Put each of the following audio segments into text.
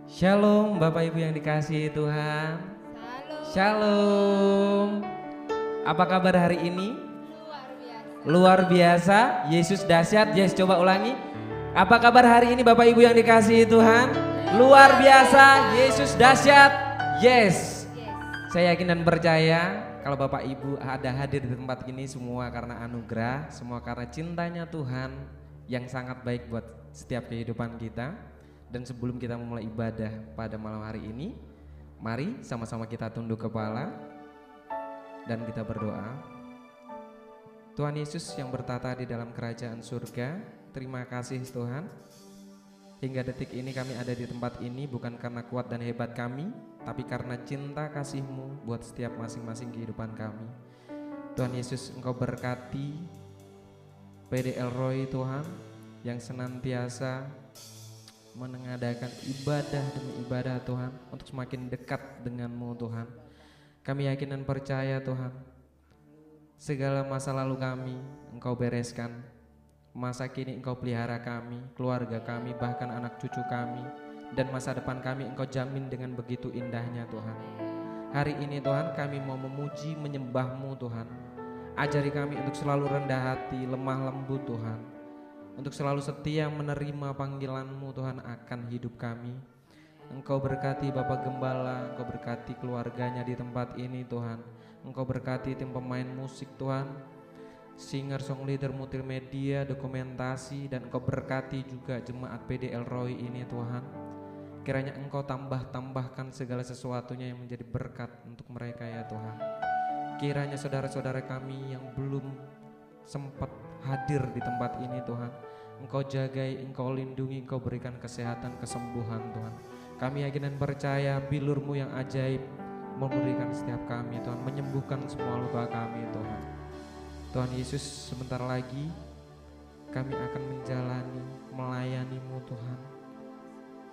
Shalom Bapak Ibu yang dikasihi Tuhan. Shalom. Apa kabar hari ini? Luar biasa. Yesus dahsyat. Yes, coba ulangi. Apa kabar hari ini Bapak Ibu yang dikasihi Tuhan? Luar biasa. Yesus dahsyat. Yes. Saya yakin dan percaya kalau Bapak Ibu ada hadir di tempat ini semua karena anugerah, semua karena cintanya Tuhan yang sangat baik buat setiap kehidupan kita. Dan sebelum kita memulai ibadah pada malam hari ini, mari sama-sama kita tunduk kepala dan kita berdoa. Tuhan Yesus yang bertata di dalam kerajaan surga, terima kasih Tuhan. Hingga detik ini kami ada di tempat ini bukan karena kuat dan hebat kami, tapi karena cinta kasih-Mu buat setiap masing-masing kehidupan kami. Tuhan Yesus, Engkau berkati PDL Roy Tuhan yang senantiasa mengadakan ibadah demi ibadah Tuhan untuk semakin dekat dengan-Mu Tuhan. Kami yakin dan percaya Tuhan, segala masa lalu kami Engkau bereskan, masa kini Engkau pelihara kami, keluarga kami, bahkan anak cucu kami, dan masa depan kami Engkau jamin dengan begitu indahnya Tuhan. Hari ini Tuhan kami mau memuji menyembah-Mu Tuhan. Ajari kami untuk selalu rendah hati, lemah lembut Tuhan, untuk selalu setia menerima panggilan-Mu Tuhan akan hidup kami. Engkau berkati Bapak Gembala, Engkau berkati keluarganya di tempat ini Tuhan. Engkau berkati tim pemain musik Tuhan, singer, song leader, multimedia, dokumentasi, dan Engkau berkati juga jemaat PDL Roy ini Tuhan. Kiranya Engkau tambahkan segala sesuatunya yang menjadi berkat untuk mereka ya Tuhan. Kiranya saudara-saudara kami yang belum sempat hadir di tempat ini Tuhan, Engkau jagai, Engkau lindungi, Engkau berikan kesehatan, kesembuhan Tuhan. Kami yakin dan percaya bilur-Mu yang ajaib memberikan setiap kami Tuhan, menyembuhkan semua luka kami Tuhan. Tuhan Yesus, sebentar lagi kami akan menjalani, melayani-Mu Tuhan.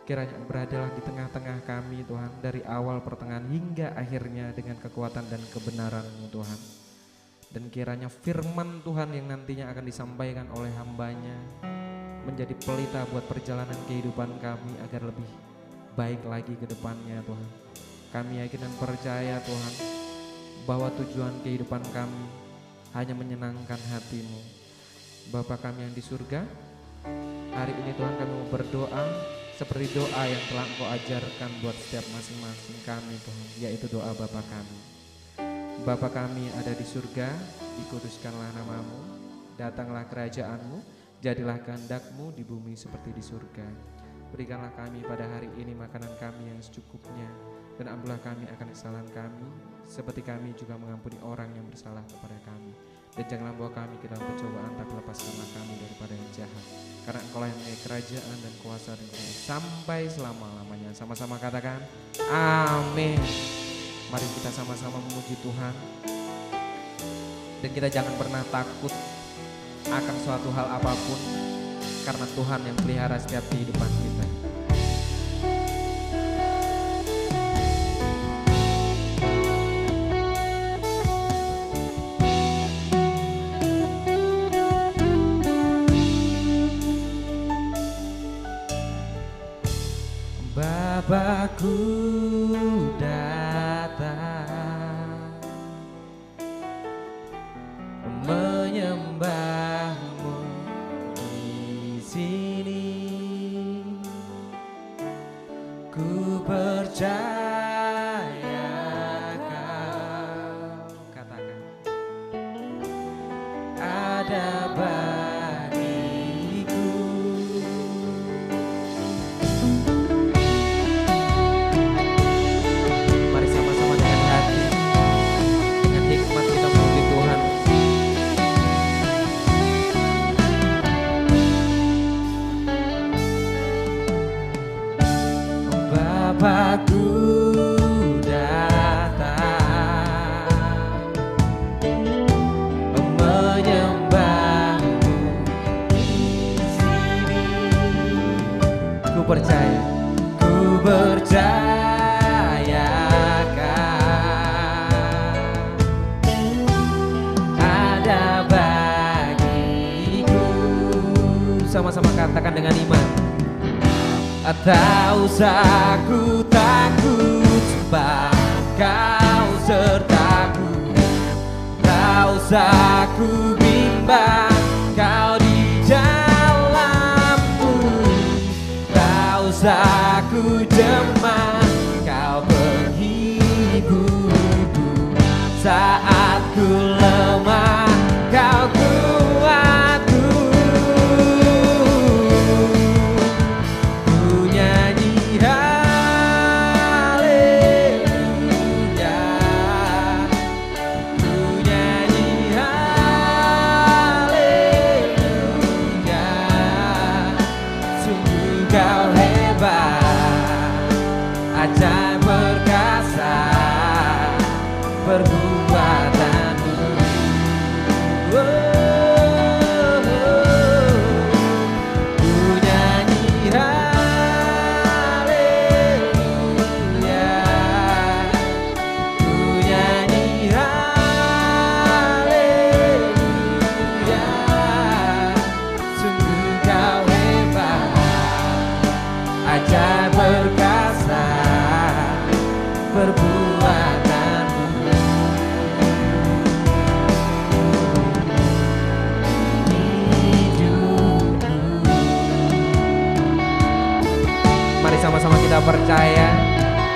Kiranya beradalah di tengah-tengah kami Tuhan, dari awal pertengahan hingga akhirnya dengan kekuatan dan kebenaran-Mu Tuhan. Dan kiranya firman Tuhan yang nantinya akan disampaikan oleh hamba-Nya menjadi pelita buat perjalanan kehidupan kami agar lebih baik lagi ke depannya Tuhan. Kami yakin dan percaya Tuhan bahwa tujuan kehidupan kami hanya menyenangkan hati-Mu. Bapa kami yang di surga, hari ini Tuhan kami mau berdoa seperti doa yang telah Engkau ajarkan buat setiap masing-masing kami Tuhan, yaitu doa Bapa kami. Bapa kami ada di surga, dikuduskanlah nama-Mu, datanglah kerajaan-Mu, jadilah kehendak-Mu di bumi seperti di surga. Berikanlah kami pada hari ini makanan kami yang secukupnya, dan ampunilah kami akan kesalahan kami, seperti kami juga mengampuni orang yang bersalah kepada kami. Dan janganlah bawa kami ke dalam pencobaan, tapi lepaskanlah kami daripada yang jahat. Karena Engkau lah yang mempunyai kerajaan dan kuasa dan kemuliaan sampai selama-lamanya. Sama-sama katakan, amin. Mari kita sama-sama memuji Tuhan. Dan kita jangan pernah takut akan suatu hal apapun, karena Tuhan yang pelihara setiap kehidupan kita. Bapakku datang menyembah-Mu di sini. Ku percaya Kau, katakan, ada bagiku. Mari sama-sama dengan hati, dengan hikmat kita memuji Tuhan. Bapakku datang menyembah-Mu di sini. Ku percaya Kau ada bagiku. Sama-sama katakan dengan iman. Tak usah ku takut sebab Kau sertaku. Tak usah ku bimbang, Kau di dalamku. Tak usah ku cemas, Kau penghiburku. Saat ku lemah, Kau kuatku. Ku nyanyi haleluya, ku nyanyi haleluya. Sungguh Kau hebat, ajaib perkasa perbuatanmu. Ku nyanyi haleluya, ku nyanyi haleluya. Sungguh Kau hebat, ajaib perkasa perbuatanmu. Hidupku. Mari sama-sama kita percaya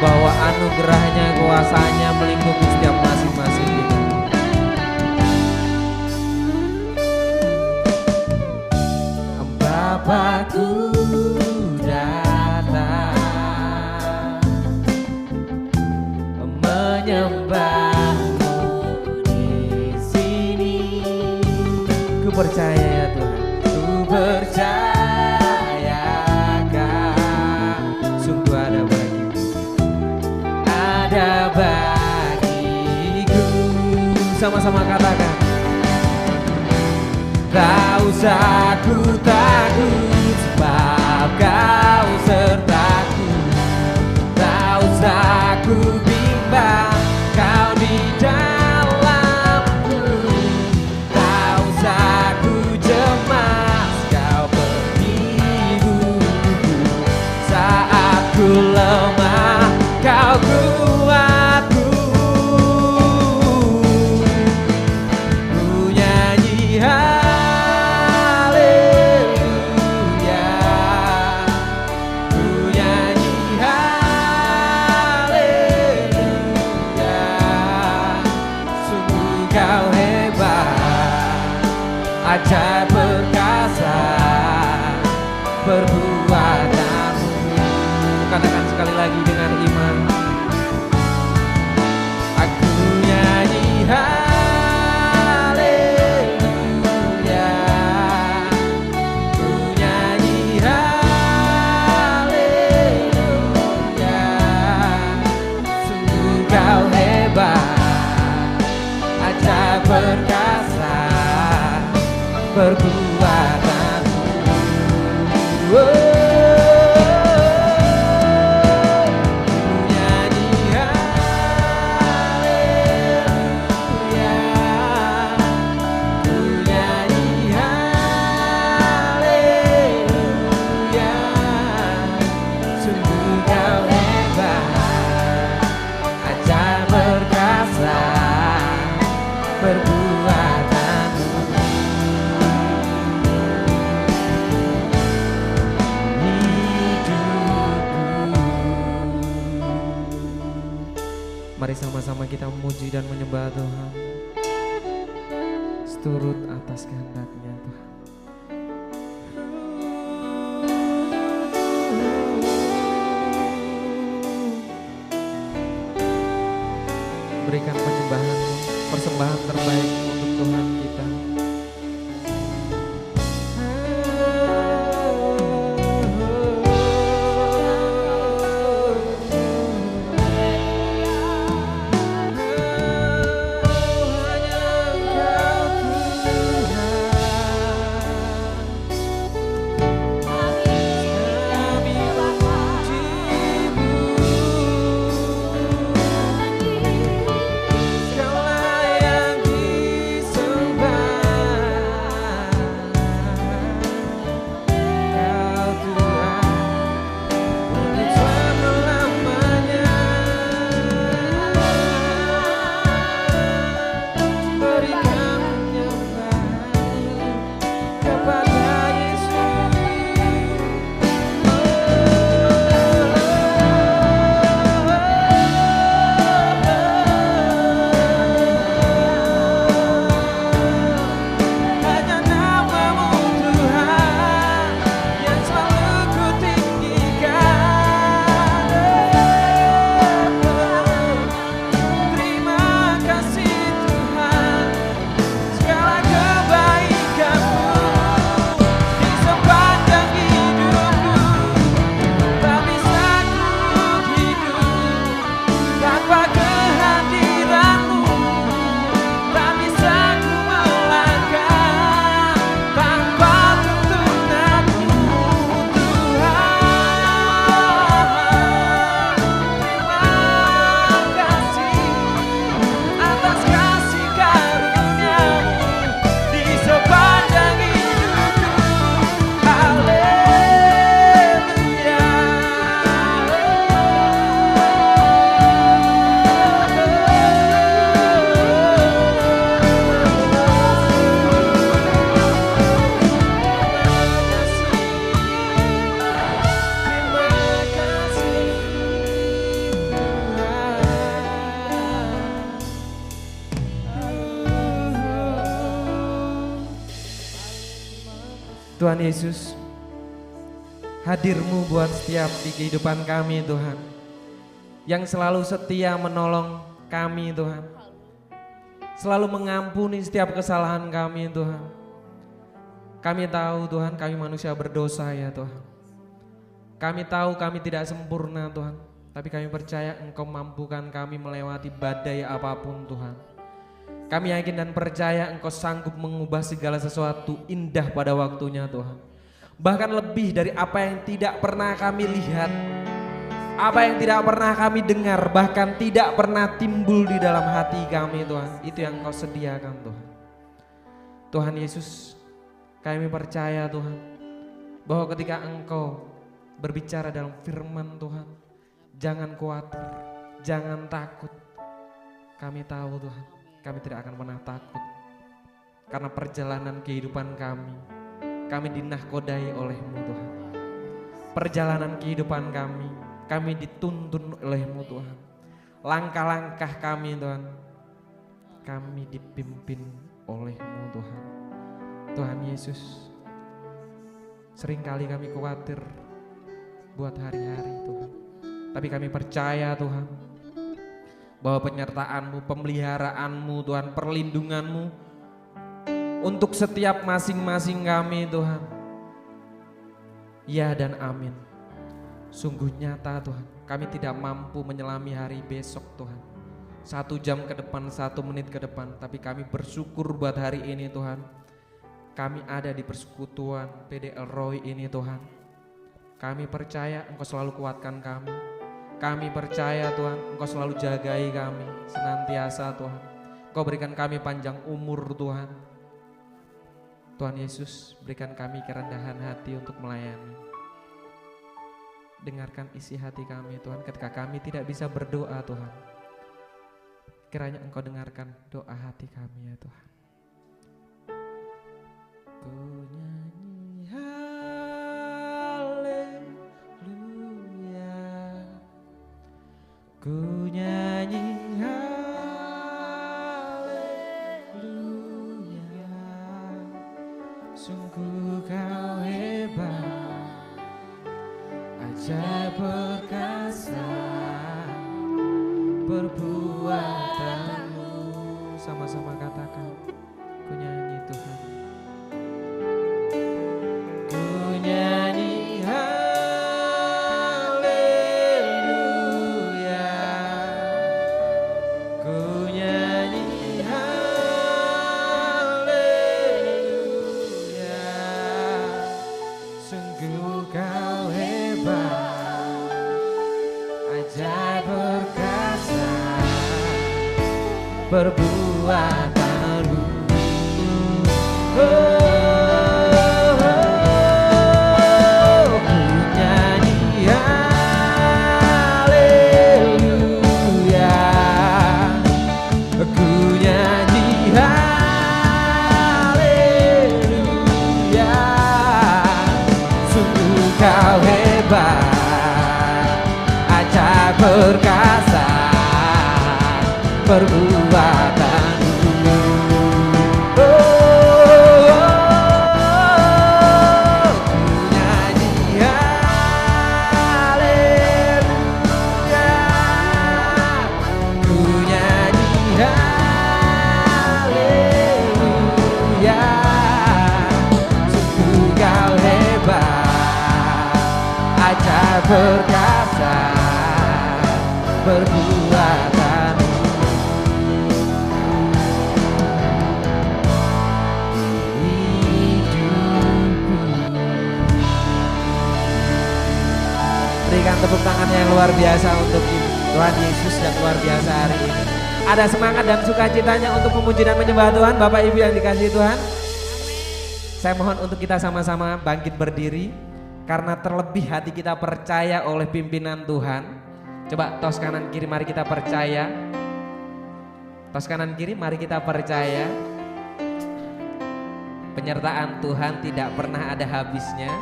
bahwa anugerahnya, kuasanya melingkupi setiap masing-masing kita. Bapakku datang menyembahmu di sini. Ku percaya ya Tuhan, ku percaya Kau sungguh ada bagiku, ada bagiku. Sama-sama katakan. Tak usah ku takut sebab Kau sertaku. Tak usah ku bimbang, Kau di dalamku. Tak usah ku cemas, Kau penghiburku. Saat ku lemah, Kau kuatku. Ku nyanyi haleluya, ku nyanyi haleluya. Sungguh Kau hebat, ajaib perkasa perbuatanmu. Katakan sekali lagi dengan iman. Aku nyanyi haleluya, ku nyanyi haleluya. Sungguh Kau hebat, ajaib perkasa perbuatanmu. Ku nyanyi haleluya, ku nyanyi haleluya. Sungguh Kau hebat, ajaib perkasa perbuatanmu. Mari sama-sama kita memuji dan menyembah Tuhan seturut atas kehendak-Nya Tuhan. Berikan penyembahan, persembahan terbaik untuk Tuhan kita. Tuhan Yesus, hadir-Mu buat setiap di kehidupan kami Tuhan, yang selalu setia menolong kami Tuhan, selalu mengampuni setiap kesalahan kami Tuhan. Kami tahu Tuhan, kami manusia berdosa ya Tuhan. Kami tahu kami tidak sempurna Tuhan, tapi kami percaya Engkau mampukan kami melewati badai apapun Tuhan. Kami yakin dan percaya Engkau sanggup mengubah segala sesuatu indah pada waktunya Tuhan. Bahkan lebih dari apa yang tidak pernah kami lihat, apa yang tidak pernah kami dengar, bahkan tidak pernah timbul di dalam hati kami Tuhan. Itu yang Engkau sediakan Tuhan. Tuhan Yesus, kami percaya Tuhan, bahwa ketika Engkau berbicara dalam firman Tuhan, jangan khawatir, jangan takut. Kami tahu Tuhan, kami tidak akan pernah takut. Karena perjalanan kehidupan kami dinahkodai oleh-Mu Tuhan. Perjalanan kehidupan kami dituntun oleh-Mu Tuhan. Langkah-langkah kami Tuhan, kami dipimpin oleh-Mu Tuhan. Tuhan Yesus, seringkali kami khawatir buat hari-hari Tuhan. Tapi kami percaya Tuhan, bahwa penyertaan-Mu, pemeliharaanmu Tuhan, perlindungan-Mu untuk setiap masing-masing kami Tuhan. Ya dan amin. Sungguh nyata Tuhan, kami tidak mampu menyelami hari besok Tuhan, 1 jam ke depan, 1 menit ke depan. Tapi kami bersyukur buat hari ini Tuhan. Kami ada di persekutuan PDL Roy ini Tuhan. Kami percaya Engkau selalu kuatkan kami. Kami percaya Tuhan, Engkau selalu jagai kami senantiasa Tuhan. Engkau berikan kami panjang umur Tuhan. Tuhan Yesus, berikan kami kerendahan hati untuk melayani. Dengarkan isi hati kami Tuhan ketika kami tidak bisa berdoa Tuhan. Kiranya Engkau dengarkan doa hati kami ya Tuhan. Ku nyanyi haleluya, ku nyanyi haleluya, sungguh Kau hebat, ajaib perkasa perbuatanmu. Sama-sama katakan, ku nyanyi Tuhan. Ku nyanyi haleluya, ku nyanyi haleluya, sungguh Kau hebat, ajaib perkasa perbuatanmu. Oh. Kau hebat, ajaib perkasa perbuatanmu. Oh, ku nyanyi haleluya, ku nyanyi haleluya, sungguh Kau hebat, ajaib perkasa perbuatanmu. Berikan tepuk tangan yang luar biasa untuk Tuhan Yesus yang luar biasa hari ini. Ada semangat dan sukacitanya untuk memuji dan menyembah Tuhan. Bapak Ibu yang dikasihi Tuhan, saya mohon untuk kita sama-sama bangkit berdiri. Karena terlebih hati kita percaya oleh pimpinan Tuhan. Coba tos kanan kiri, mari kita percaya. Tos kanan kiri, mari kita percaya. Penyertaan Tuhan tidak pernah ada habisnya.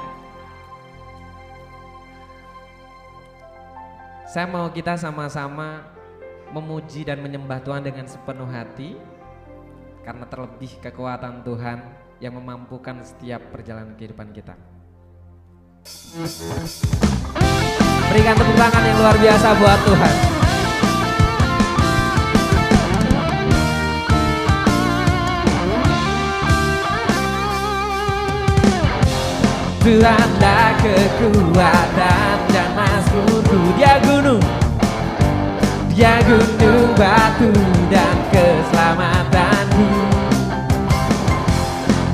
Saya mau kita sama-sama memuji dan menyembah Tuhan dengan sepenuh hati. Karena terlebih kekuatan Tuhan yang memampukan setiap perjalanan kehidupan kita. Berikan tepuk tangan yang luar biasa buat Tuhan. Tuhanlah kekuatan dan mazmurku. Dia gunung batu dan keselamatanku.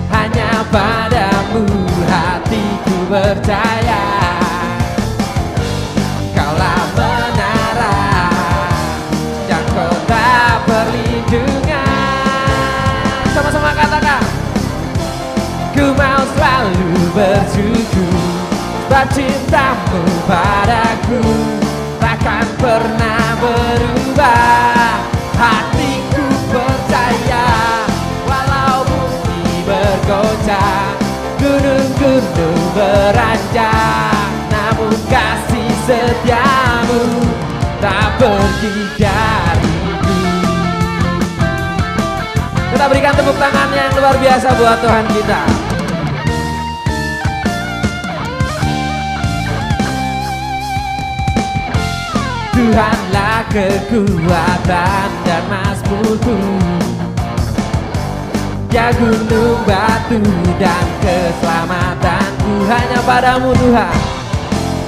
Hanya padamu hatiku percaya. Kaulah menara dan kota perlindungan. Sama-sama katakan. Ku mau selalu bersyukur sebab cintamu padaku takkan pernah berubah. Hatiku percaya walau bumi bergoncang, gunung-gunung beranjak, namun kasih setiamu tak pergi dariku. Kita berikan tepuk tangan yang luar biasa buat Tuhan kita. Tuhanlah kekuatan dan mazmurku. Dia gunung batu dan keselamatanku. Hanya padamu Tuhan,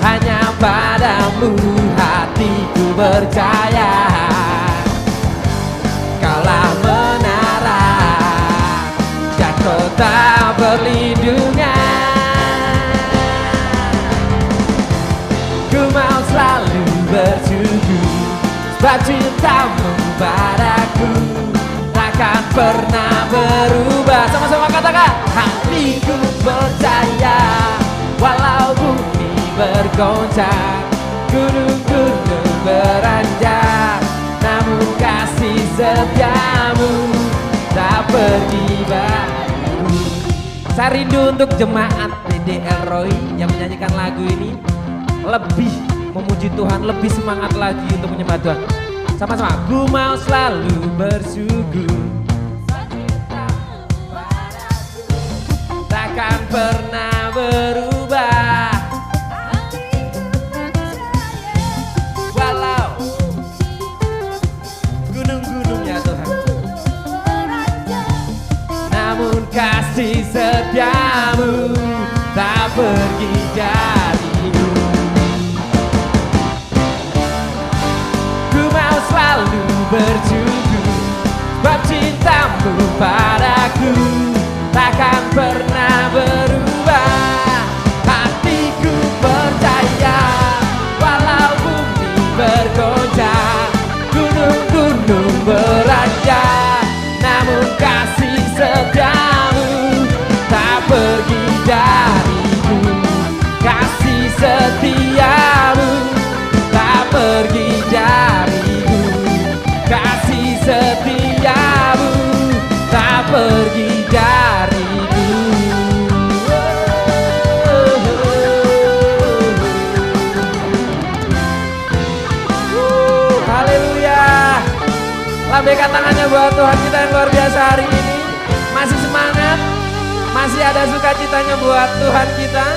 hanya padamu hatiku percaya. Kaulah menara dan kota perlindungan. Ku mau selalu bersyukur sebab cintamu padaku takkan pernah berubah. Sama-sama katakan. Hatiku percaya walau bumi bergoncang, gunung-gunung beranjak, namun kasih setiamu tak pergi baru. Saya rindu untuk jemaat PDL Roy yang menyanyikan lagu ini lebih memuji Tuhan, lebih semangat lagi untuk menyembah Tuhan. Sama-sama. Ku mau selalu bersyukur takkan pernah berubah. Walau gunung-gunung ya Tuhan, namun kasih setiamu tak pergi dariku. Ku mau selalu bersyukur sebab cintamu padaku takkan pernah berubah. Hatiku percaya walau bumi bergoncang, gunung-gunung beranjak, namun kasih setiamu tak pergi dariku. Kasih setiamu tak pergi dariku. Kasih setiamu tak pergi dariku. Haleluya. Lambaikan tangannya buat Tuhan kita yang luar biasa hari ini. Masih semangat, masih ada sukacitanya buat Tuhan kita.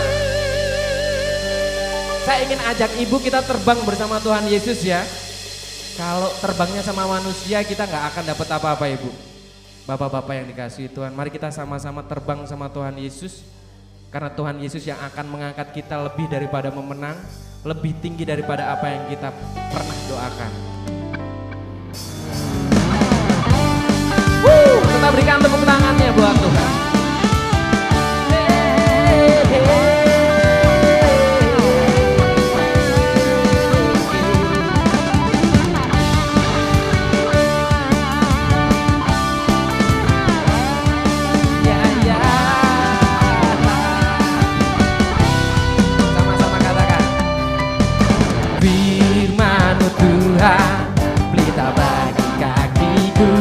Saya ingin ajak ibu kita terbang bersama Tuhan Yesus ya. Kalau terbangnya sama manusia kita nggak akan dapat apa-apa ibu. Bapak-bapak yang dikasihi Tuhan, mari kita sama-sama terbang sama Tuhan Yesus. Karena Tuhan Yesus yang akan mengangkat kita lebih daripada memenang, lebih tinggi daripada apa yang kita pernah doakan. Kita berikan tepuk tangannya buat Tuhan. Tuhan, pelita bagi kakiku,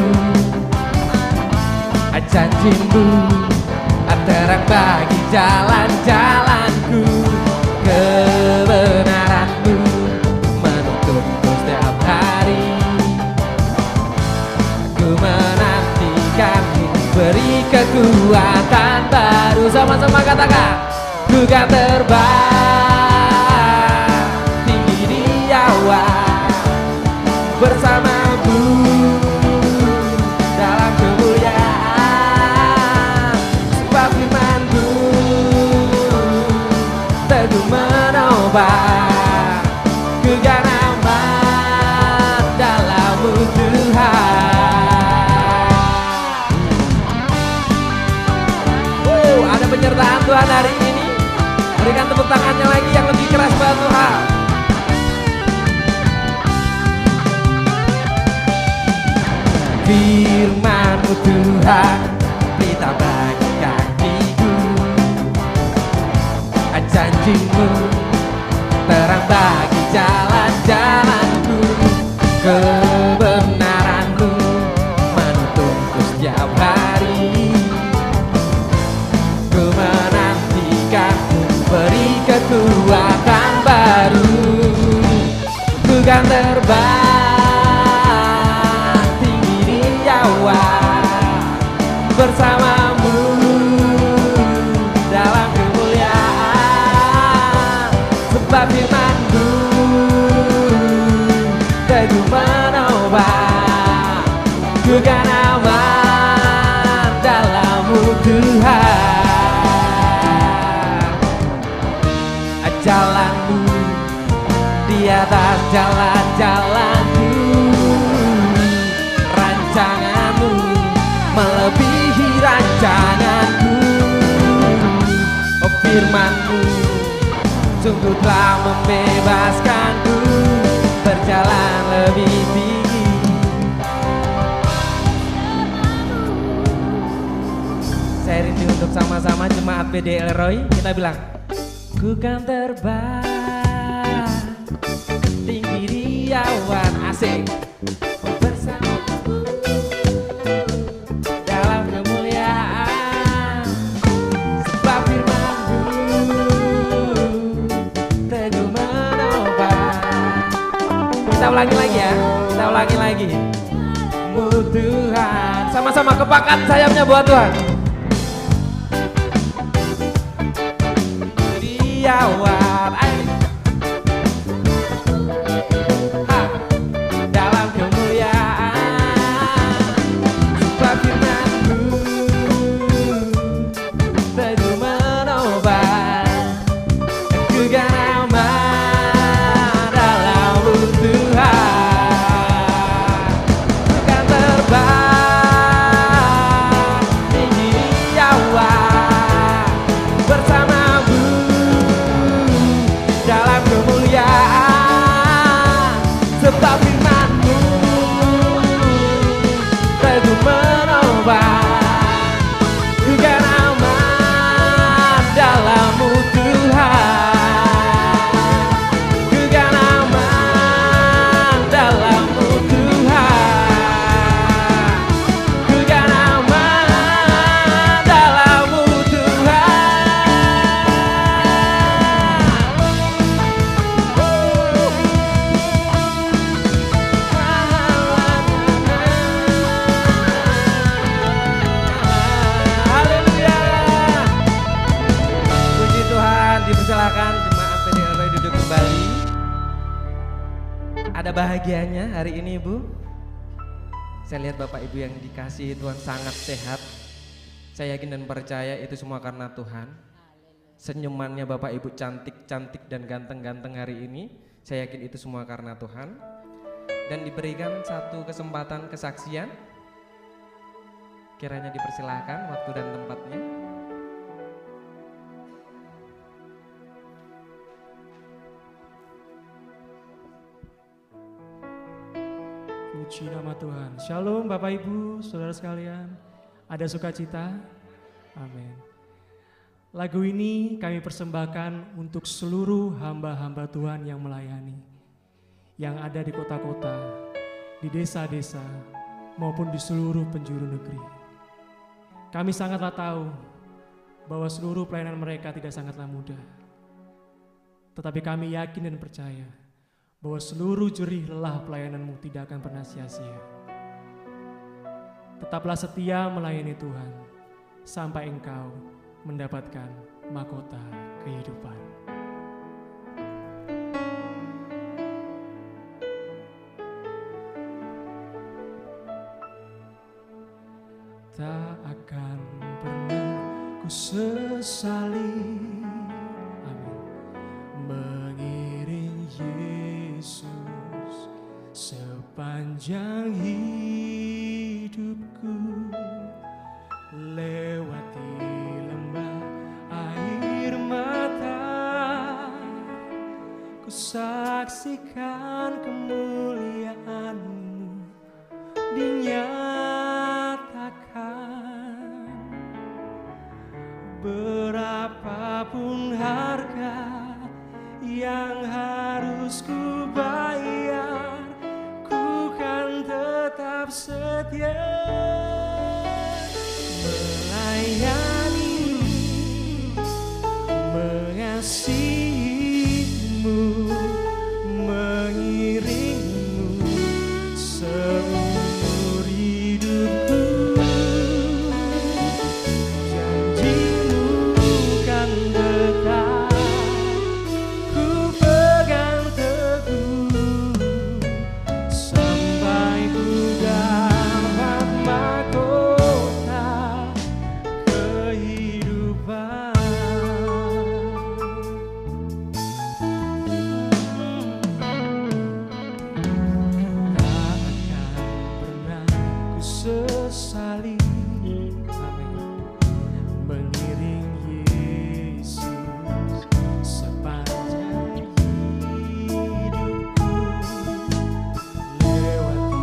janji-Mu terang bagi jalan-jalanku, kebenaran-Mu menuntunku setiap hari. Ku menantikan-Mu beri kekuatan. kekuatan baru. Sama-sama katakan, ku kan terbang tinggi di awan bersamamu dalam kemuliaan. Sebab firman-Mu teguh menopang, ku kan aman dalam-Mu Tuhan. Ada penyertaan Tuhan hari ini. Berikan tepuk tangannya lagi yang lebih keras buat Tuhan. Firman-Mu Tuhan, pelita bagi kakiku. Janji-Mu terang bagi jalan-jalanku. Kebenaran-Mu menuntunku setiap hari. Ku menantikan-Mu beri kekuatan baru. Ku kan terbang tinggi di awan bersama-Mu dalam kemuliaan. Sebab firman-Mu teguh menopang, ku kan aman dalam-Mu Tuhan. Jalan-Mu di atas jalan-jalanku, rancangan-Mu melebihi rancanganku. Oh, firman-Mu sungguh telah membebaskanku, berjalan lebih tinggi. Saya rindu untuk sama-sama jemaat PDL Roy, kita bilang, ku kan terbang tinggi di awan, asik, bersamamu dalam kemuliaan. Sebab firman-Mu teguh menopang. Kita ulangi lagi ya, kita ulangi lagi. Mu Tuhan, sama-sama kepakan sayapnya buat Tuhan. Awan dalam kemuliaan. Sebab firman-Mu teguh menopang, ku kan aman dalam-Mu Tuhan. Ku kan terbang tinggi di awan bersama-Mu dalam kemuliaan. Sebab firman-Mu teguh menopang, ku kan aman dalam-Mu Tuhan. Ku kan aman dalam-Mu Tuhan. Ku kan aman dalam-Mu Tuhan. Dipersilakan jemaat PDL Roy duduk kembali. Ada bahagianya hari ini, Ibu. Saya lihat Bapak Ibu yang dikasihi Tuhan sangat sehat. Saya yakin dan percaya itu semua karena Tuhan. Senyumannya Bapak Ibu cantik-cantik dan ganteng-ganteng hari ini, saya yakin itu semua karena Tuhan. Dan diberikan satu kesempatan kesaksian. Kiranya dipersilakan waktu dan tempatnya. Puji nama Tuhan. Shalom Bapak Ibu, saudara sekalian. Ada sukacita? Amin. Lagu ini kami persembahkan untuk seluruh hamba-hamba Tuhan yang melayani, yang ada di kota-kota, di desa-desa, maupun di seluruh penjuru negeri. Kami sangatlah tahu bahwa seluruh pelayanan mereka tidak sangatlah mudah. Tetapi kami yakin dan percaya bahwa seluruh jerih lelah pelayananmu tidak akan pernah sia-sia. Tetaplah setia melayani Tuhan, sampai engkau mendapatkan mahkota kehidupan. Tak akan pernah ku sesali, amin, mengiring Yesus sepanjang hidupku, lewati lembah air mata, ku saksikan kemuliaan-Mu dinyatakan. Berapapun harga yang harus ku bayar, ku kan tetap setia melayani, mengasihi-Mu, mengiring-Mu seumur hidupku. Janji-Mu kan tetap ku pegang teguh sampai ku dapat mahkota kehidupan. Tak akan pernah ku sesali, amin, mengiring Yesus sepanjang hidupku, lewati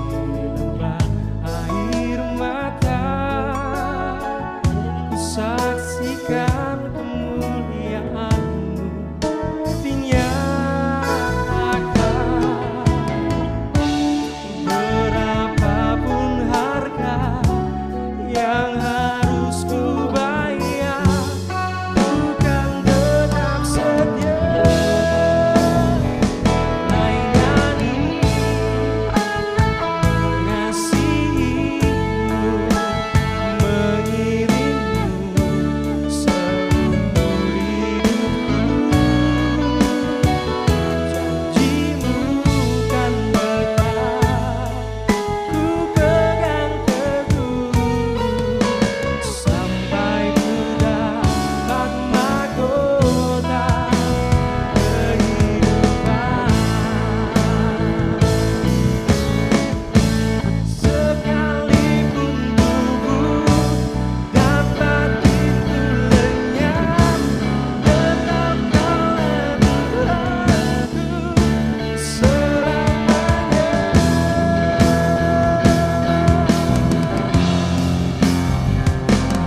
lembah air mata, ku saksikan kemuliaan-Mu dinyatakan. Berapapun harga yang harus ku bayar, bukan tetap setia melayani, mengasihi-Mu, mengiring-Mu seumur hidupku. Janji-Mu kan tetap ku pegang teguh sampai ku dapat mahkota kehidupan. Sekalipun tubuh dapat itu lenyap, tetap Kau Tuhanku selamanya.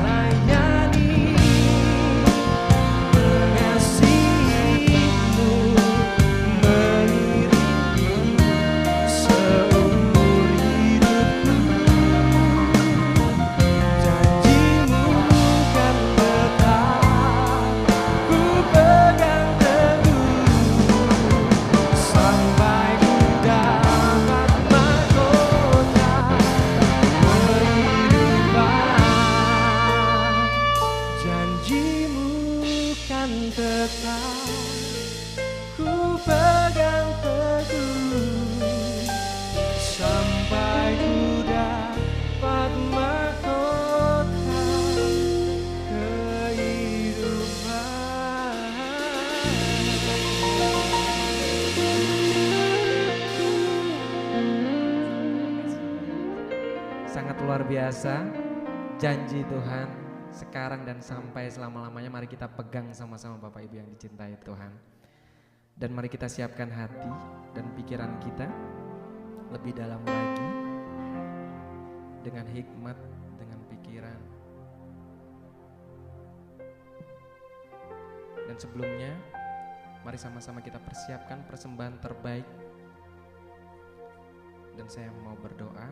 Melayani, mengasihi-Mu, mengiring-Mu seumur hidupku. Janji-Mu kan tetap ku pegang teguh sampai ku dapat mahkota kehidupan. Janji-Mu kan tetap ku pegang teguh sampai ku dapat mahkota kehidupan. Sangat luar biasa janji Tuhan sekarang dan sampai selama-lamanya. Mari kita pegang sama-sama Bapak Ibu yang dicintai Tuhan. Dan mari kita siapkan hati dan pikiran kita lebih dalam lagi dengan hikmat, dengan pikiran. Dan sebelumnya mari sama-sama kita persiapkan persembahan terbaik. Dan saya mau berdoa,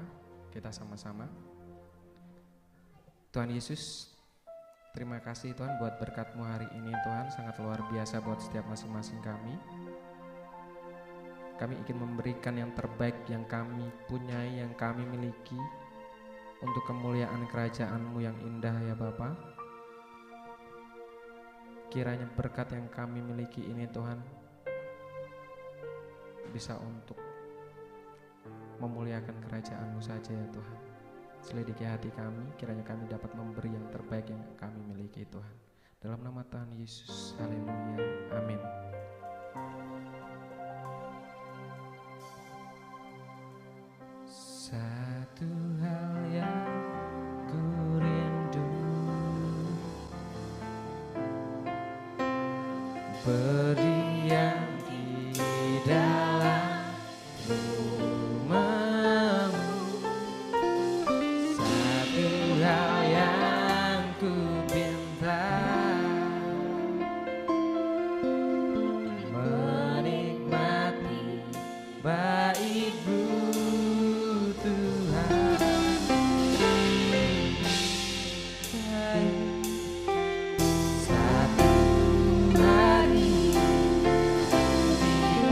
kita sama-sama. Tuhan Yesus, terima kasih Tuhan buat berkat-Mu hari ini Tuhan, sangat luar biasa buat setiap masing-masing kami. Kami ingin memberikan yang terbaik yang kami punyai, yang kami miliki untuk kemuliaan kerajaan-Mu yang indah ya Bapa. Kiranya berkat yang kami miliki ini Tuhan bisa untuk memuliakan kerajaan-Mu saja ya Tuhan. Selidiki hati kami, kiranya kami dapat memberi yang terbaik yang kami miliki Tuhan. Dalam nama Tuhan Yesus, haleluya, amin. Satu hal yang ku rindu, berdiam di dalam rumah-Mu. Satu hal yang ku pinta, menikmati baik-Bu Tuhan. Satu hari di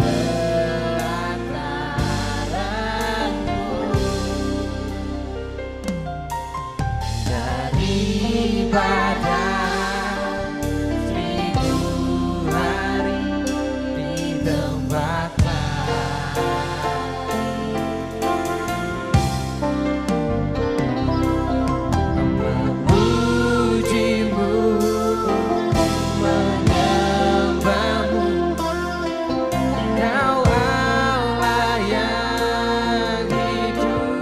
pelataran-Mu, daripada 1000 hari di tempat memuji-Mu, menyembah-Mu. Kau Allah yang hidup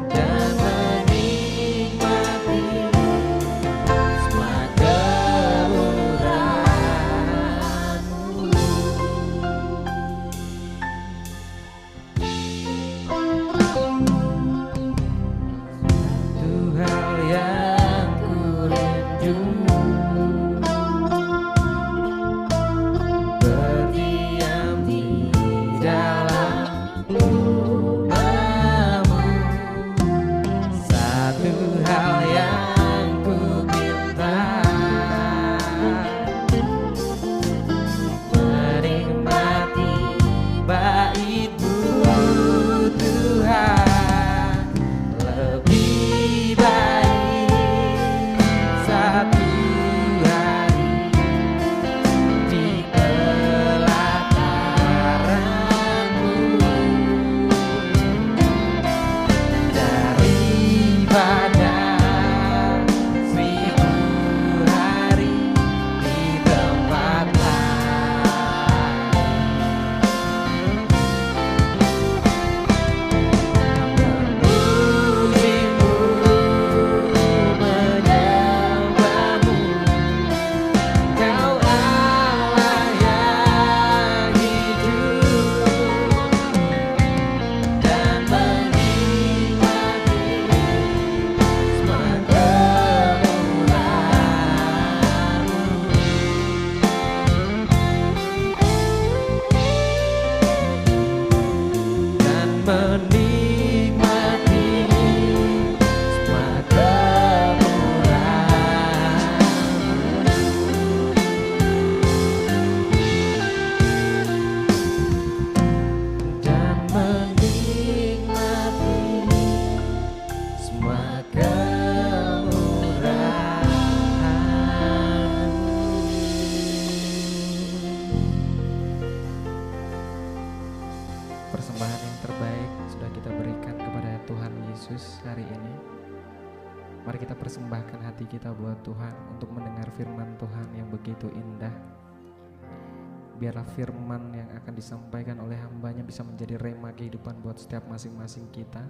dan menikmati semua kemurahan-Mu. Satu hal yang ku rindu, berdiam di dalam rumah-Mu. Satu hal yang ku pinta, menikmati baik-Bu Tuhan. Lebih baik satu hari di pelataran-Mu, daripada 1000 hari di tempat lain. Memuji-Mu, menyembah-Mu. Kau Allah yang hidup dan menikmati semua kemurahan-Mu. Dan menikmati semua kemurahan-Mu. Dan menikmati semua kemurahan-Mu. Persembahan yang terbaik sudah kita berikan kepada Tuhan Yesus hari ini. Mari kita persembahkan hati kita buat Tuhan untuk mendengar firman Tuhan yang begitu indah. Biarlah firman yang akan disampaikan oleh hamba-Nya bisa menjadi rema kehidupan buat setiap masing-masing kita,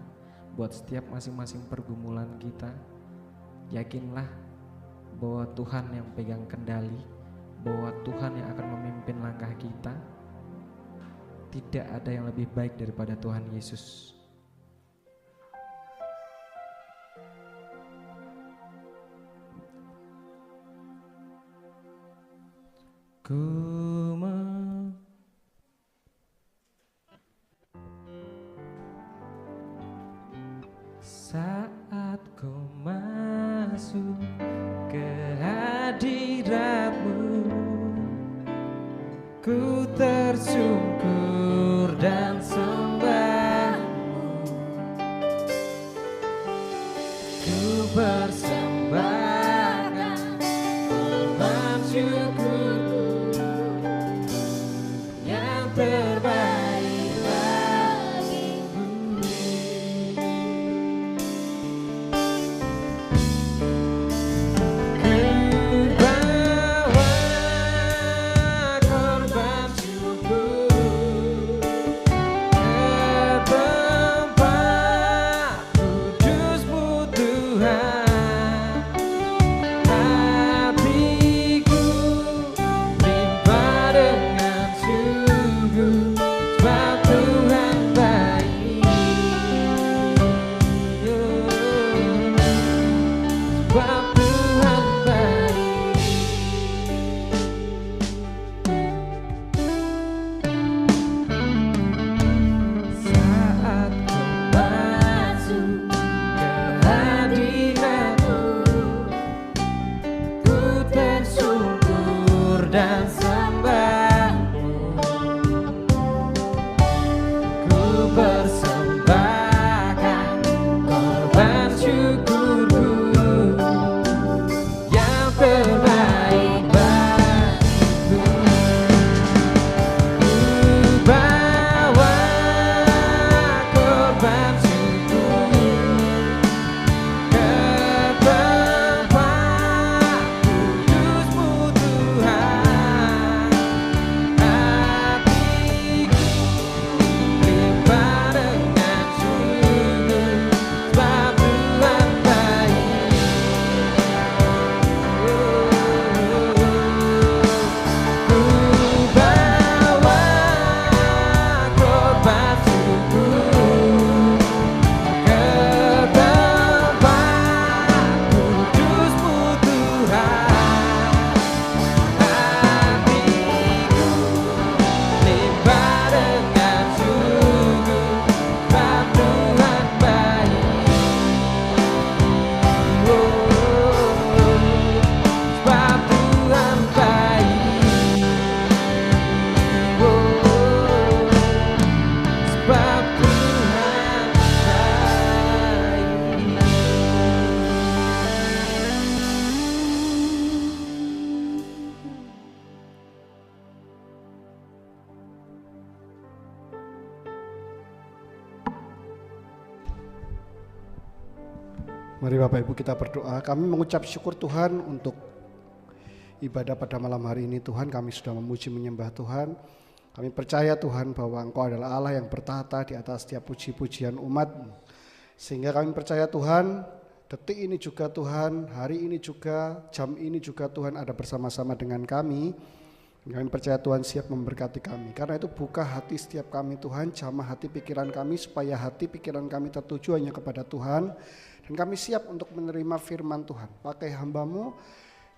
buat setiap masing-masing pergumulan kita. Yakinlah bahwa Tuhan yang pegang kendali, bahwa Tuhan yang akan memimpin langkah kita. Tidak ada yang lebih baik daripada Tuhan Yesus. Saat ku masuk ke hadirat-Mu, ku tersungkur dan sembah-Mu. Ku persembahkan syukurku yang terbaik bagimu. Ku bawa korban syukur ke tempat kudus-Mu Tuhan. Hatiku limpah dengan syukur sebab Tuhan baik. Sebab Tuhan baik. Saat kau masuk ke hadirat-Mu, ku tersungkur dan sembah-Mu. Ku persembahkan korban syukurku yang terbaik bagiku. Ku bawa korban syukur ke tempat kudus-Mu Tuhan. Hatiku limpah dengan syukur sebab Tuhan baik. Ku bawa korban syukur ke tempat kudus-Mu Tuhan. Hatiku limpah dengan syukur sebab Tuhan baik. Sebab Tuhan baik. Sebab Tuhan baik. Mari Bapak Ibu kita berdoa. Kami mengucap syukur Tuhan untuk ibadah pada malam hari ini. Tuhan, kami sudah memuji menyembah Tuhan. Kami percaya Tuhan bahwa Engkau adalah Allah yang bertahta di atas setiap puji-pujian umat-Mu. Sehingga kami percaya Tuhan, detik ini juga Tuhan, hari ini juga, jam ini juga Tuhan ada bersama-sama dengan kami. Kami percaya Tuhan siap memberkati kami. Karena itu buka hati setiap kami Tuhan, jamah hati pikiran kami supaya hati pikiran kami tertuju hanya kepada Tuhan. Dan kami siap untuk menerima firman Tuhan. Pakai hamba-Mu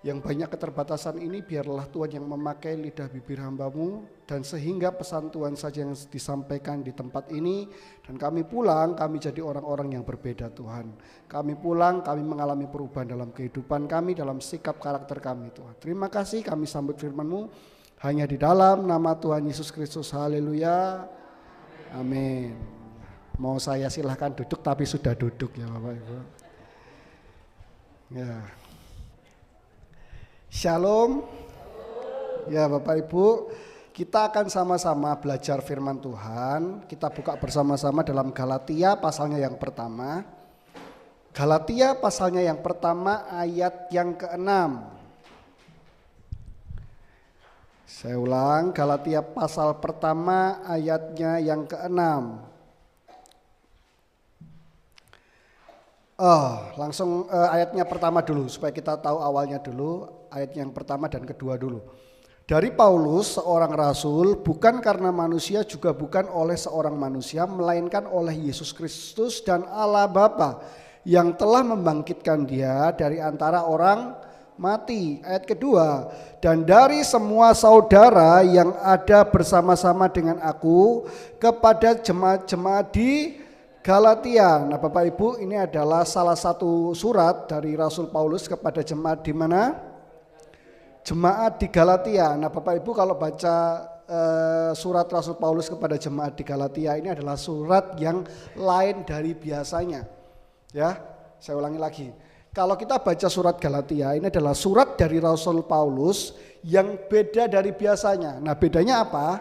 yang banyak keterbatasan ini, biarlah Tuhan yang memakai lidah bibir hamba-Mu. Dan sehingga pesan Tuhan saja yang disampaikan di tempat ini. Dan kami pulang, kami jadi orang-orang yang berbeda Tuhan. Kami pulang, kami mengalami perubahan dalam kehidupan kami, dalam sikap karakter kami Tuhan. Terima kasih, kami sambut firman-Mu hanya di dalam nama Tuhan Yesus Kristus. Haleluya. Amin. Mau saya silahkan duduk, tapi sudah duduk ya Bapak Ibu. Ya. Shalom. Ya Bapak Ibu, kita akan sama-sama belajar firman Tuhan. Kita buka bersama-sama dalam Galatia pasalnya yang pertama. Galatia pasalnya yang pertama ayat yang ke-6. Saya ulang, Galatia pasal pertama ayatnya yang ke-6. Langsung ayatnya pertama dulu supaya kita tahu awalnya dulu, ayat yang pertama dan kedua dulu. Dari Paulus seorang rasul, bukan karena manusia juga bukan oleh seorang manusia, melainkan oleh Yesus Kristus dan Allah Bapa yang telah membangkitkan Dia dari antara orang mati. Ayat kedua, dan dari semua saudara yang ada bersama-sama dengan aku kepada jemaat-jemaat di Galatia. Nah Bapak Ibu, ini adalah salah satu surat dari Rasul Paulus kepada jemaat di mana? Jemaat di Galatia. Nah Bapak Ibu kalau baca surat Rasul Paulus kepada jemaat di Galatia, ini adalah surat yang lain dari biasanya. Ya, saya ulangi lagi. Kalau kita baca surat Galatia, ini adalah surat dari Rasul Paulus yang beda dari biasanya. Nah, bedanya apa?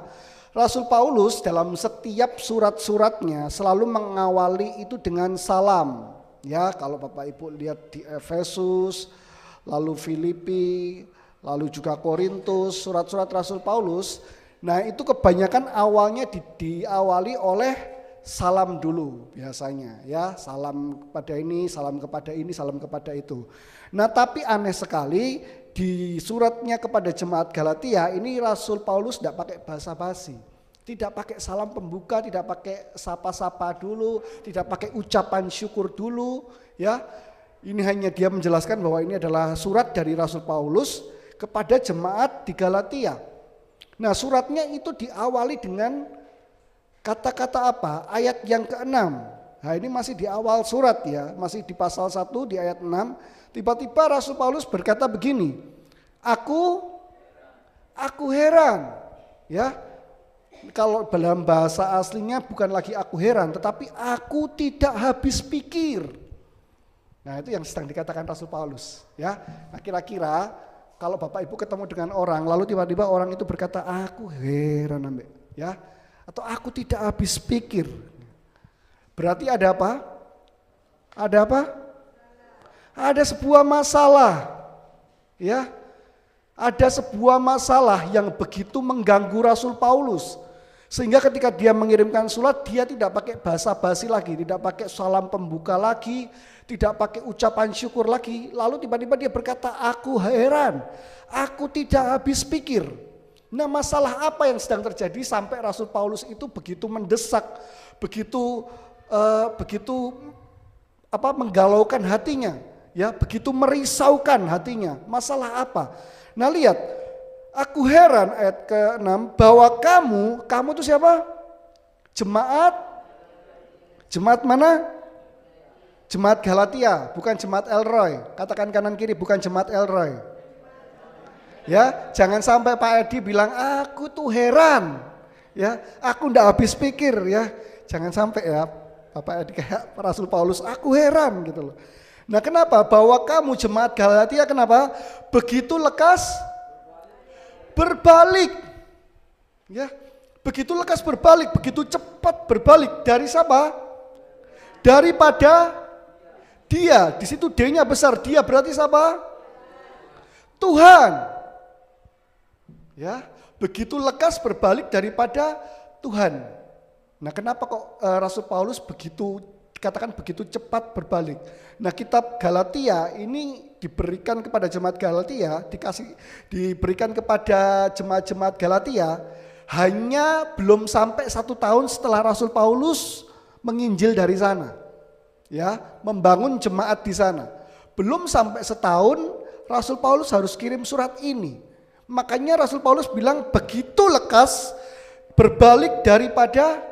Rasul Paulus dalam setiap surat-suratnya selalu mengawali itu dengan salam. Ya, kalau Bapak Ibu lihat di Efesus, lalu Filipi, lalu juga Korintus, surat-surat Rasul Paulus. Nah, itu kebanyakan awalnya diawali oleh salam dulu biasanya, ya, salam kepada ini, salam kepada ini, salam kepada itu. Nah, tapi aneh sekali di suratnya kepada jemaat Galatia ini Rasul Paulus tidak pakai basa-basi, tidak pakai salam pembuka, tidak pakai sapa-sapa dulu, tidak pakai ucapan syukur dulu, ya. Ini hanya dia menjelaskan bahwa ini adalah surat dari Rasul Paulus kepada jemaat di Galatia. Nah, suratnya itu diawali dengan kata-kata apa? Ayat yang ke-6. Nah, ini masih di awal surat ya, masih di pasal 1 di ayat 6. Tiba-tiba Rasul Paulus berkata begini, Aku heran. Ya. Kalau dalam bahasa aslinya bukan lagi aku heran, tetapi aku tidak habis pikir. Nah, itu yang sedang dikatakan Rasul Paulus, ya. Nah, kira-kira kalau Bapak Ibu ketemu dengan orang, lalu tiba-tiba orang itu berkata, aku heran, ya. Atau aku tidak habis pikir. Berarti ada apa? Ada apa? Ada sebuah masalah. Ya. Ada sebuah masalah yang begitu mengganggu Rasul Paulus. Sehingga ketika dia mengirimkan surat, dia tidak pakai basa-basi lagi, tidak pakai salam pembuka lagi, tidak pakai ucapan syukur lagi. Lalu tiba-tiba dia berkata, aku heran, aku tidak habis pikir. Nah, masalah apa yang sedang terjadi sampai Rasul Paulus itu begitu mendesak, begitu menggalaukan hatinya, ya, begitu merisaukan hatinya. Masalah apa? Nah, lihat, aku heran ayat ke-6 bahwa kamu itu siapa? Jemaat mana? Jemaat Galatia, bukan jemaat Elroy. Katakan kanan kiri, bukan jemaat Elroy. Ya, jangan sampai Pak Edi bilang aku tuh heran, ya, aku ndak habis pikir, ya, jangan sampai ya Bapak Edi kayak Rasul Paulus, aku heran gitu loh. Nah, kenapa? Bahwa kamu jemaat Galatia kenapa begitu lekas berbalik, ya, begitu lekas berbalik, begitu cepat berbalik dari siapa? Daripada dia. Di situ D-nya besar, dia berarti siapa? Tuhan. Ya, begitu lekas berbalik daripada Tuhan. Nah, kenapa kok Rasul Paulus begitu dikatakan begitu cepat berbalik? Nah, kitab Galatia ini diberikan kepada jemaat Galatia, diberikan kepada jemaat-jemaat Galatia hanya belum sampai 1 tahun setelah Rasul Paulus menginjil dari sana, ya, membangun jemaat di sana. Belum sampai setahun Rasul Paulus harus kirim surat ini. Makanya Rasul Paulus bilang begitu lekas berbalik daripada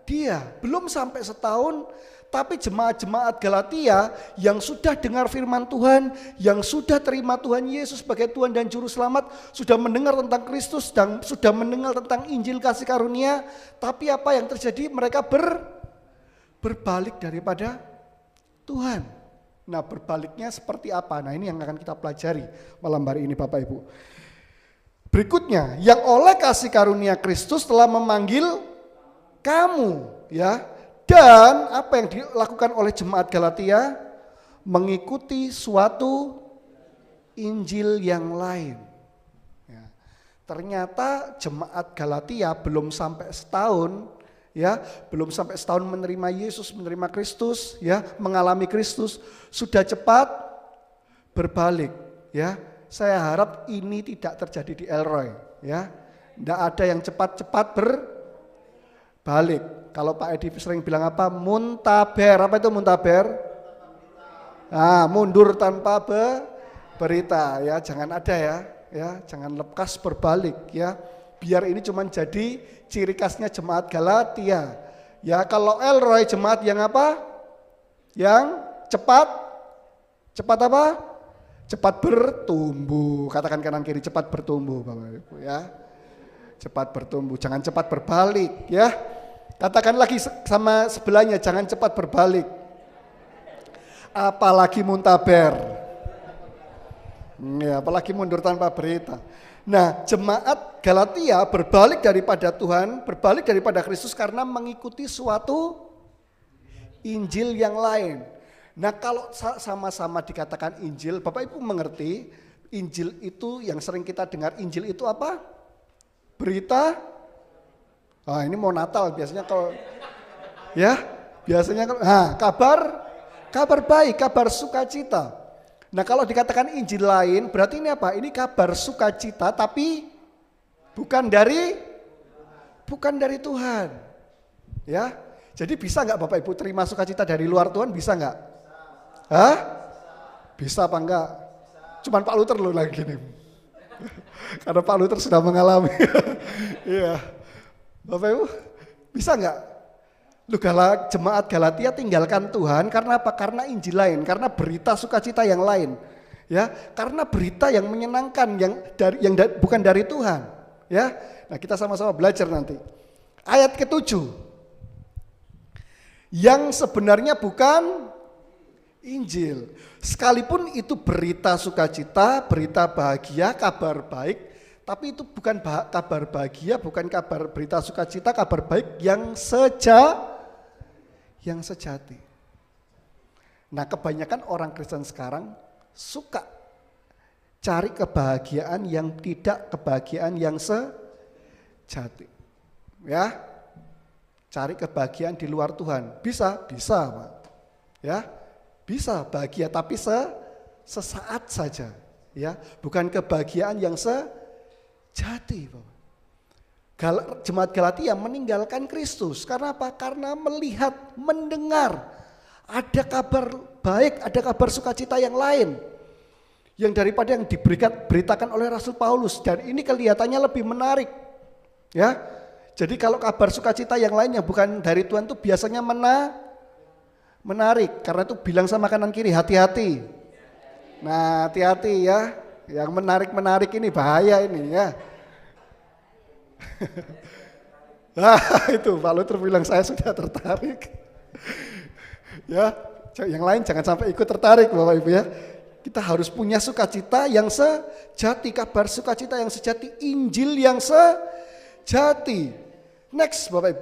dia. Belum sampai setahun, tapi jemaat-jemaat Galatia yang sudah dengar firman Tuhan, yang sudah terima Tuhan Yesus sebagai Tuhan dan Juru Selamat, sudah mendengar tentang Kristus dan sudah mendengar tentang Injil kasih karunia, tapi apa yang terjadi? Mereka berbalik daripada Tuhan. Nah, berbaliknya seperti apa? Nah, ini yang akan kita pelajari malam hari ini Bapak Ibu. Berikutnya, yang oleh kasih karunia Kristus telah memanggil kamu, ya. Dan apa yang dilakukan oleh jemaat Galatia? Mengikuti suatu Injil yang lain. Ya. Ternyata jemaat Galatia belum sampai setahun, ya, belum sampai setahun menerima Yesus, menerima Kristus, ya, mengalami Kristus, sudah cepat berbalik, ya. Saya harap ini tidak terjadi di Elroy, ya. Tidak ada yang cepat-cepat berbalik. Kalau Pak Edi sering bilang apa? Muntaber. Apa itu muntaber? Nah, mundur tanpa berita, ya. Jangan ada ya. Jangan lekas berbalik, ya. Biar ini cuma jadi ciri khasnya jemaat Galatia. Ya, kalau Elroy jemaat yang apa? Yang cepat apa? Cepat bertumbuh. Katakan kanan kiri, cepat bertumbuh Bapak Ibu, ya. Cepat bertumbuh, jangan cepat berbalik, ya. Katakan lagi sama sebelahnya, jangan cepat berbalik. apalagi muntaber. Ya, apalagi mundur tanpa berita. Nah, jemaat Galatia berbalik daripada Tuhan, berbalik daripada Kristus karena mengikuti suatu Injil yang lain. Nah, kalau sama-sama dikatakan Injil, Bapak Ibu mengerti, Injil itu yang sering kita dengar, Injil itu apa? Berita. Ah, ini mau Natal biasanya kalau ya, biasanya kabar baik, kabar sukacita. Nah, kalau dikatakan Injil lain, berarti ini apa? Ini kabar sukacita tapi bukan dari Tuhan. Ya. Jadi bisa nggak Bapak Ibu terima sukacita dari luar Tuhan? Bisa nggak? Hah? Bisa apa enggak? Cuman Pak Luther loh lagi nih. Karena Pak Luther sudah mengalami. Iya. Bapak Ibu, bisa nggak? Lu jemaat Galatia tinggalkan Tuhan karena apa? Karena Injil lain, karena berita sukacita yang lain. Ya, karena berita yang menyenangkan bukan dari Tuhan. Ya. Nah, kita sama-sama belajar nanti. Ayat ke-7. Yang sebenarnya bukan Injil. Sekalipun itu berita sukacita, berita bahagia, kabar baik, tapi itu bukan kabar bahagia, bukan kabar berita sukacita, kabar baik yang sejati. Nah, kebanyakan orang Kristen sekarang suka cari kebahagiaan yang tidak kebahagiaan yang sejati. Ya. Cari kebahagiaan di luar Tuhan. Bisa, Pak. Ya. Bisa bahagia tapi sesaat saja, ya. Bukan kebahagiaan yang sejati, Bapak. Jemaat Galatia meninggalkan Kristus karena apa? Karena melihat, mendengar ada kabar baik, ada kabar sukacita yang lain yang daripada yang diberitakan oleh Rasul Paulus, dan ini kelihatannya lebih menarik. Ya. Jadi kalau kabar sukacita yang lain yang bukan dari Tuhan itu biasanya menarik, karena itu bilang sama kanan kiri hati-hati. Nah, hati-hati ya, yang menarik ini bahaya ini ya. Nah, itu Pak Luther bilang saya sudah tertarik. Ya, yang lain jangan sampai ikut tertarik Bapak Ibu ya. Kita harus punya sukacita yang sejati, kabar sukacita yang sejati, Injil yang sejati. Next Bapak Ibu,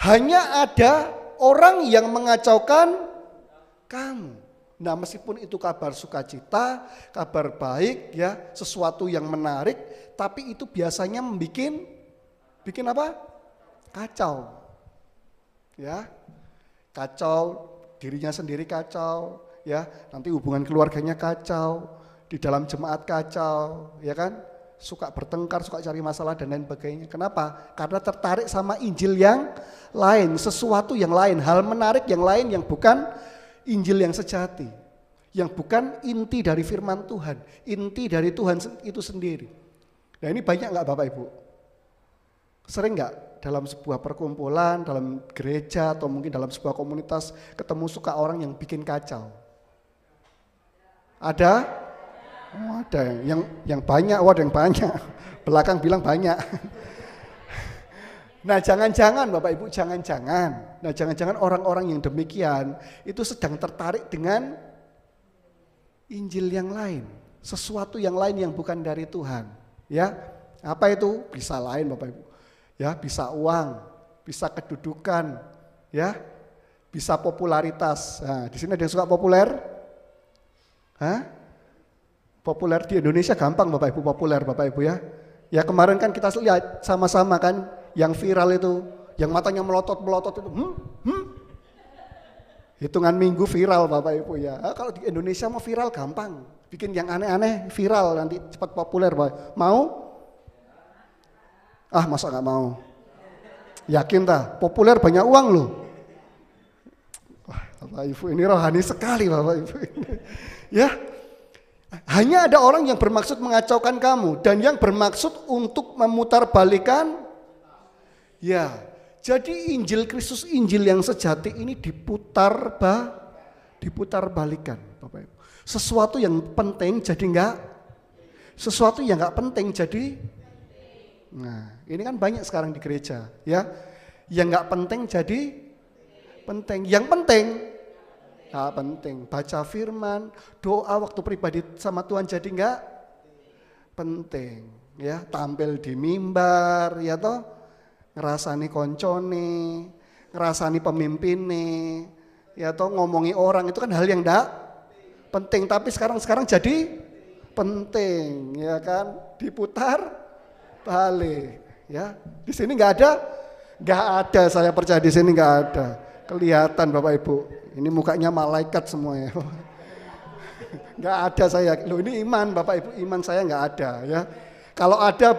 hanya ada orang yang mengacaukan kamu. Nah, meskipun itu kabar sukacita, kabar baik ya, sesuatu yang menarik, tapi itu biasanya bikin apa? Kacau. Ya. Kacau, dirinya sendiri kacau, ya. Nanti hubungan keluarganya kacau, di dalam jemaat kacau, ya kan? Suka bertengkar, suka cari masalah dan lain sebagainya. Kenapa? Karena tertarik sama Injil yang lain, sesuatu yang lain, hal menarik yang lain yang bukan Injil yang sejati, yang bukan inti dari firman Tuhan, inti dari Tuhan itu sendiri. Nah, ini banyak nggak Bapak Ibu? Sering nggak dalam sebuah perkumpulan, dalam gereja atau mungkin dalam sebuah komunitas ketemu suka orang yang bikin kacau? Ada? Oh, ada yang banyak, ada yang banyak. Belakang bilang banyak. Nah, jangan-jangan Bapak Ibu, jangan-jangan. Nah, jangan-jangan orang-orang yang demikian itu sedang tertarik dengan Injil yang lain, sesuatu yang lain yang bukan dari Tuhan. Ya, apa itu? Bisa lain Bapak Ibu. Ya, bisa uang, bisa kedudukan, ya, bisa popularitas. Nah, di sini ada yang suka populer? Hah? Populer di Indonesia gampang Bapak Ibu, populer Bapak Ibu ya. Ya kemarin kan kita lihat sama-sama kan yang viral itu, yang matanya melotot-melotot itu. Hitungan minggu viral Bapak Ibu ya. Nah, kalau di Indonesia mau viral gampang. Bikin yang aneh-aneh viral nanti cepat populer Bapak. Mau? Ah, masa nggak mau? Yakin tak? Populer banyak uang loh. Wah, Bapak Ibu ini rohani sekali Bapak Ibu ini. Ya. Hanya ada orang yang bermaksud mengacaukan kamu dan yang bermaksud untuk memutarbalikan. Ya, jadi Injil Kristus, Injil yang sejati ini diputarbalikan, Bapak Ibu. Sesuatu yang penting jadi enggak, sesuatu yang enggak penting jadi. Nah, ini kan banyak sekarang di gereja, ya. Yang enggak penting jadi penting, yang penting Nggak penting. Baca firman, doa waktu pribadi sama Tuhan jadi nggak penting. Ya, tampil di mimbar, ya toh, ngerasani koncone, ngerasani pemimpinnya, ya toh, ngomongi orang itu kan hal yang nggak penting. Tapi sekarang jadi penting, ya kan? Diputar balik, ya. Di sini nggak ada. Saya percaya di sini nggak ada. Kelihatan Bapak Ibu, ini mukanya malaikat semuanya. Nggak ada saya. Loh, ini iman Bapak Ibu, iman saya nggak ada, ya. Kalau ada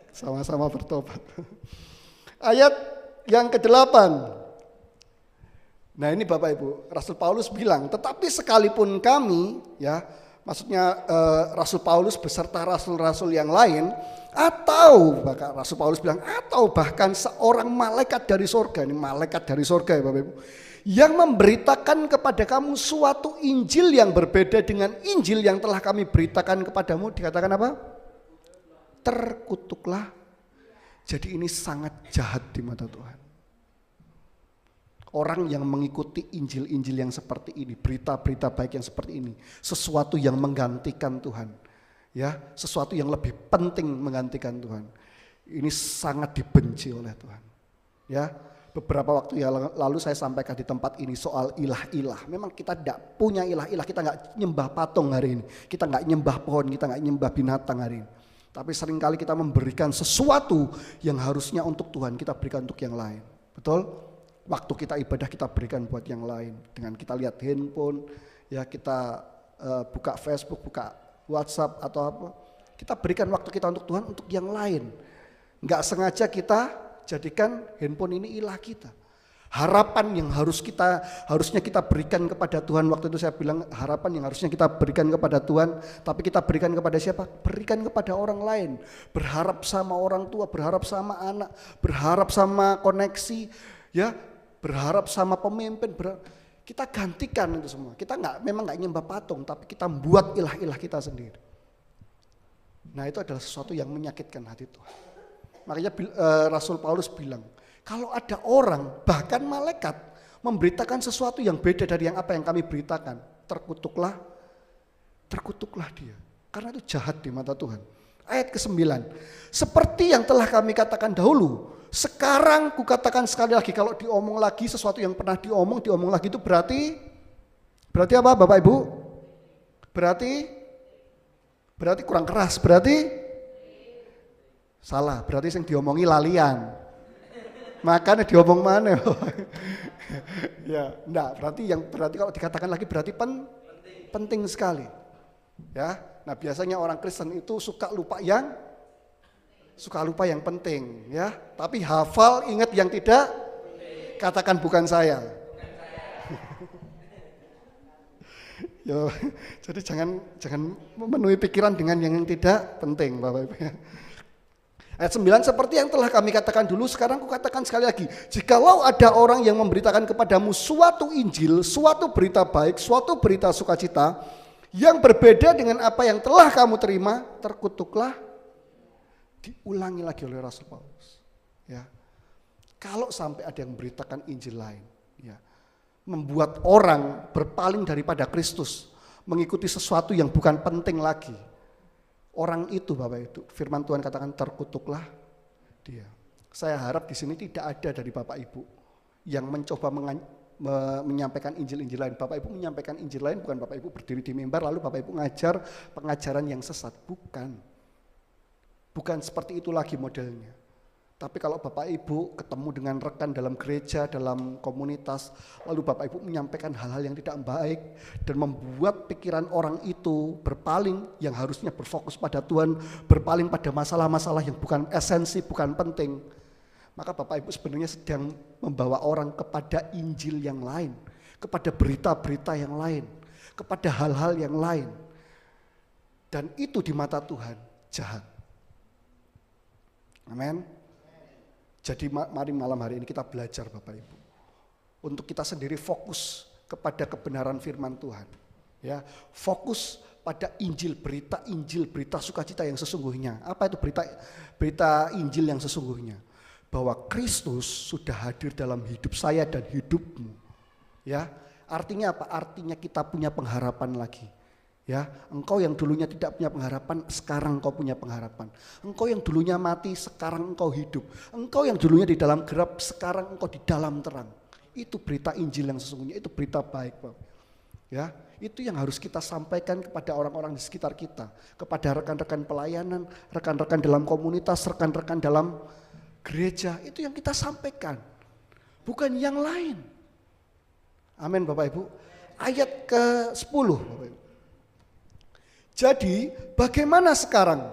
sama-sama bertobat. Ayat yang ke-8. Nah ini Bapak Ibu, Rasul Paulus bilang, tetapi sekalipun kami, ya, maksudnya Rasul Paulus beserta rasul-rasul yang lain, atau bahkan Rasul Paulus bilang, atau bahkan seorang malaikat dari sorga, ini malaikat dari sorga ya Bapak Ibu, yang memberitakan kepada kamu suatu Injil yang berbeda dengan Injil yang telah kami beritakan kepadamu, dikatakan apa? Terkutuklah. Jadi ini sangat jahat di mata Tuhan. Orang yang mengikuti Injil-Injil yang seperti ini, berita-berita baik yang seperti ini, sesuatu yang menggantikan Tuhan, ya, sesuatu yang lebih penting menggantikan Tuhan. Ini sangat dibenci oleh Tuhan. Ya, beberapa waktu yang lalu saya sampaikan di tempat ini soal ilah-ilah. Memang kita tidak punya ilah-ilah, kita nggak nyembah patung hari ini, kita nggak nyembah pohon, kita nggak nyembah binatang hari ini. Tapi seringkali kita memberikan sesuatu yang harusnya untuk Tuhan, kita berikan untuk yang lain. Betul? Waktu kita ibadah kita berikan buat yang lain. Dengan kita lihat handphone, ya kita buka Facebook, buka WhatsApp atau apa. Kita berikan waktu kita untuk Tuhan, untuk yang lain. Nggak sengaja kita jadikan handphone ini ilah kita. Harapan yang harusnya kita berikan kepada Tuhan, waktu itu saya bilang harapan yang harusnya kita berikan kepada Tuhan, tapi kita berikan kepada siapa? Berikan kepada orang lain. Berharap sama orang tua, berharap sama anak, berharap sama koneksi, ya, berharap sama pemimpin. Kita gantikan itu semua. Kita memang nggak nyembah patung, tapi kita buat ilah-ilah kita sendiri. Nah itu adalah sesuatu yang menyakitkan hati Tuhan. Makanya Rasul Paulus bilang, kalau ada orang, bahkan malaikat, memberitakan sesuatu yang beda dari apa yang kami beritakan, terkutuklah dia. Karena itu jahat di mata Tuhan. Ayat ke-9, seperti yang telah kami katakan dahulu, sekarang kukatakan sekali lagi. Kalau diomong lagi sesuatu yang pernah diomong lagi itu berarti apa Bapak Ibu? Berarti kurang keras, berarti salah, berarti yang diomongi lalian. Makanya diomong mana? Ya, enggak, berarti kalau dikatakan lagi berarti penting sekali. Ya. Nah, biasanya orang Kristen itu suka lupa yang penting, ya. Tapi hafal, ingat yang tidak. Katakan bukan saya. Yo, jadi jangan memenuhi pikiran dengan yang tidak penting, Bapak Ibu. Ayat 9, seperti yang telah kami katakan dulu, sekarang kukatakan sekali lagi. Jikalau ada orang yang memberitakan kepadamu suatu Injil, suatu berita baik, suatu berita sukacita, yang berbeda dengan apa yang telah kamu terima, terkutuklah. Diulangi lagi oleh Rasul Paulus. Ya. Kalau sampai ada yang memberitakan Injil lain, ya, membuat orang berpaling daripada Kristus, mengikuti sesuatu yang bukan penting lagi, orang itu Bapak itu, firman Tuhan katakan terkutuklah dia. Saya harap di sini tidak ada dari Bapak Ibu yang mencoba menyampaikan Injil-Injil lain. Bapak Ibu menyampaikan Injil lain, bukan Bapak Ibu berdiri di mimbar lalu Bapak Ibu ngajar pengajaran yang sesat, bukan seperti itu lagi modelnya. Tapi kalau Bapak Ibu ketemu dengan rekan dalam gereja, dalam komunitas, lalu Bapak Ibu menyampaikan hal-hal yang tidak baik dan membuat pikiran orang itu berpaling, yang harusnya berfokus pada Tuhan, berpaling pada masalah-masalah yang bukan esensi, bukan penting, maka Bapak Ibu sebenarnya sedang membawa orang kepada Injil yang lain, kepada berita-berita yang lain, kepada hal-hal yang lain. Dan itu di mata Tuhan jahat. Amin. Jadi mari malam hari ini kita belajar Bapak Ibu, untuk kita sendiri fokus kepada kebenaran firman Tuhan. Ya, fokus pada Injil, berita sukacita yang sesungguhnya. Apa itu berita Injil yang sesungguhnya? Bahwa Kristus sudah hadir dalam hidup saya dan hidupmu. Ya, artinya apa? Artinya kita punya pengharapan lagi. Ya, engkau yang dulunya tidak punya pengharapan, sekarang engkau punya pengharapan. Engkau yang dulunya mati, sekarang engkau hidup. Engkau yang dulunya di dalam gelap, sekarang engkau di dalam terang. Itu berita Injil yang sesungguhnya, itu berita baik, Bapak. Ya, itu yang harus kita sampaikan kepada orang-orang di sekitar kita, kepada rekan-rekan pelayanan, rekan-rekan dalam komunitas, rekan-rekan dalam gereja, itu yang kita sampaikan. Bukan yang lain. Amin Bapak Ibu. Ayat ke-10 Bapak Ibu. Jadi bagaimana sekarang?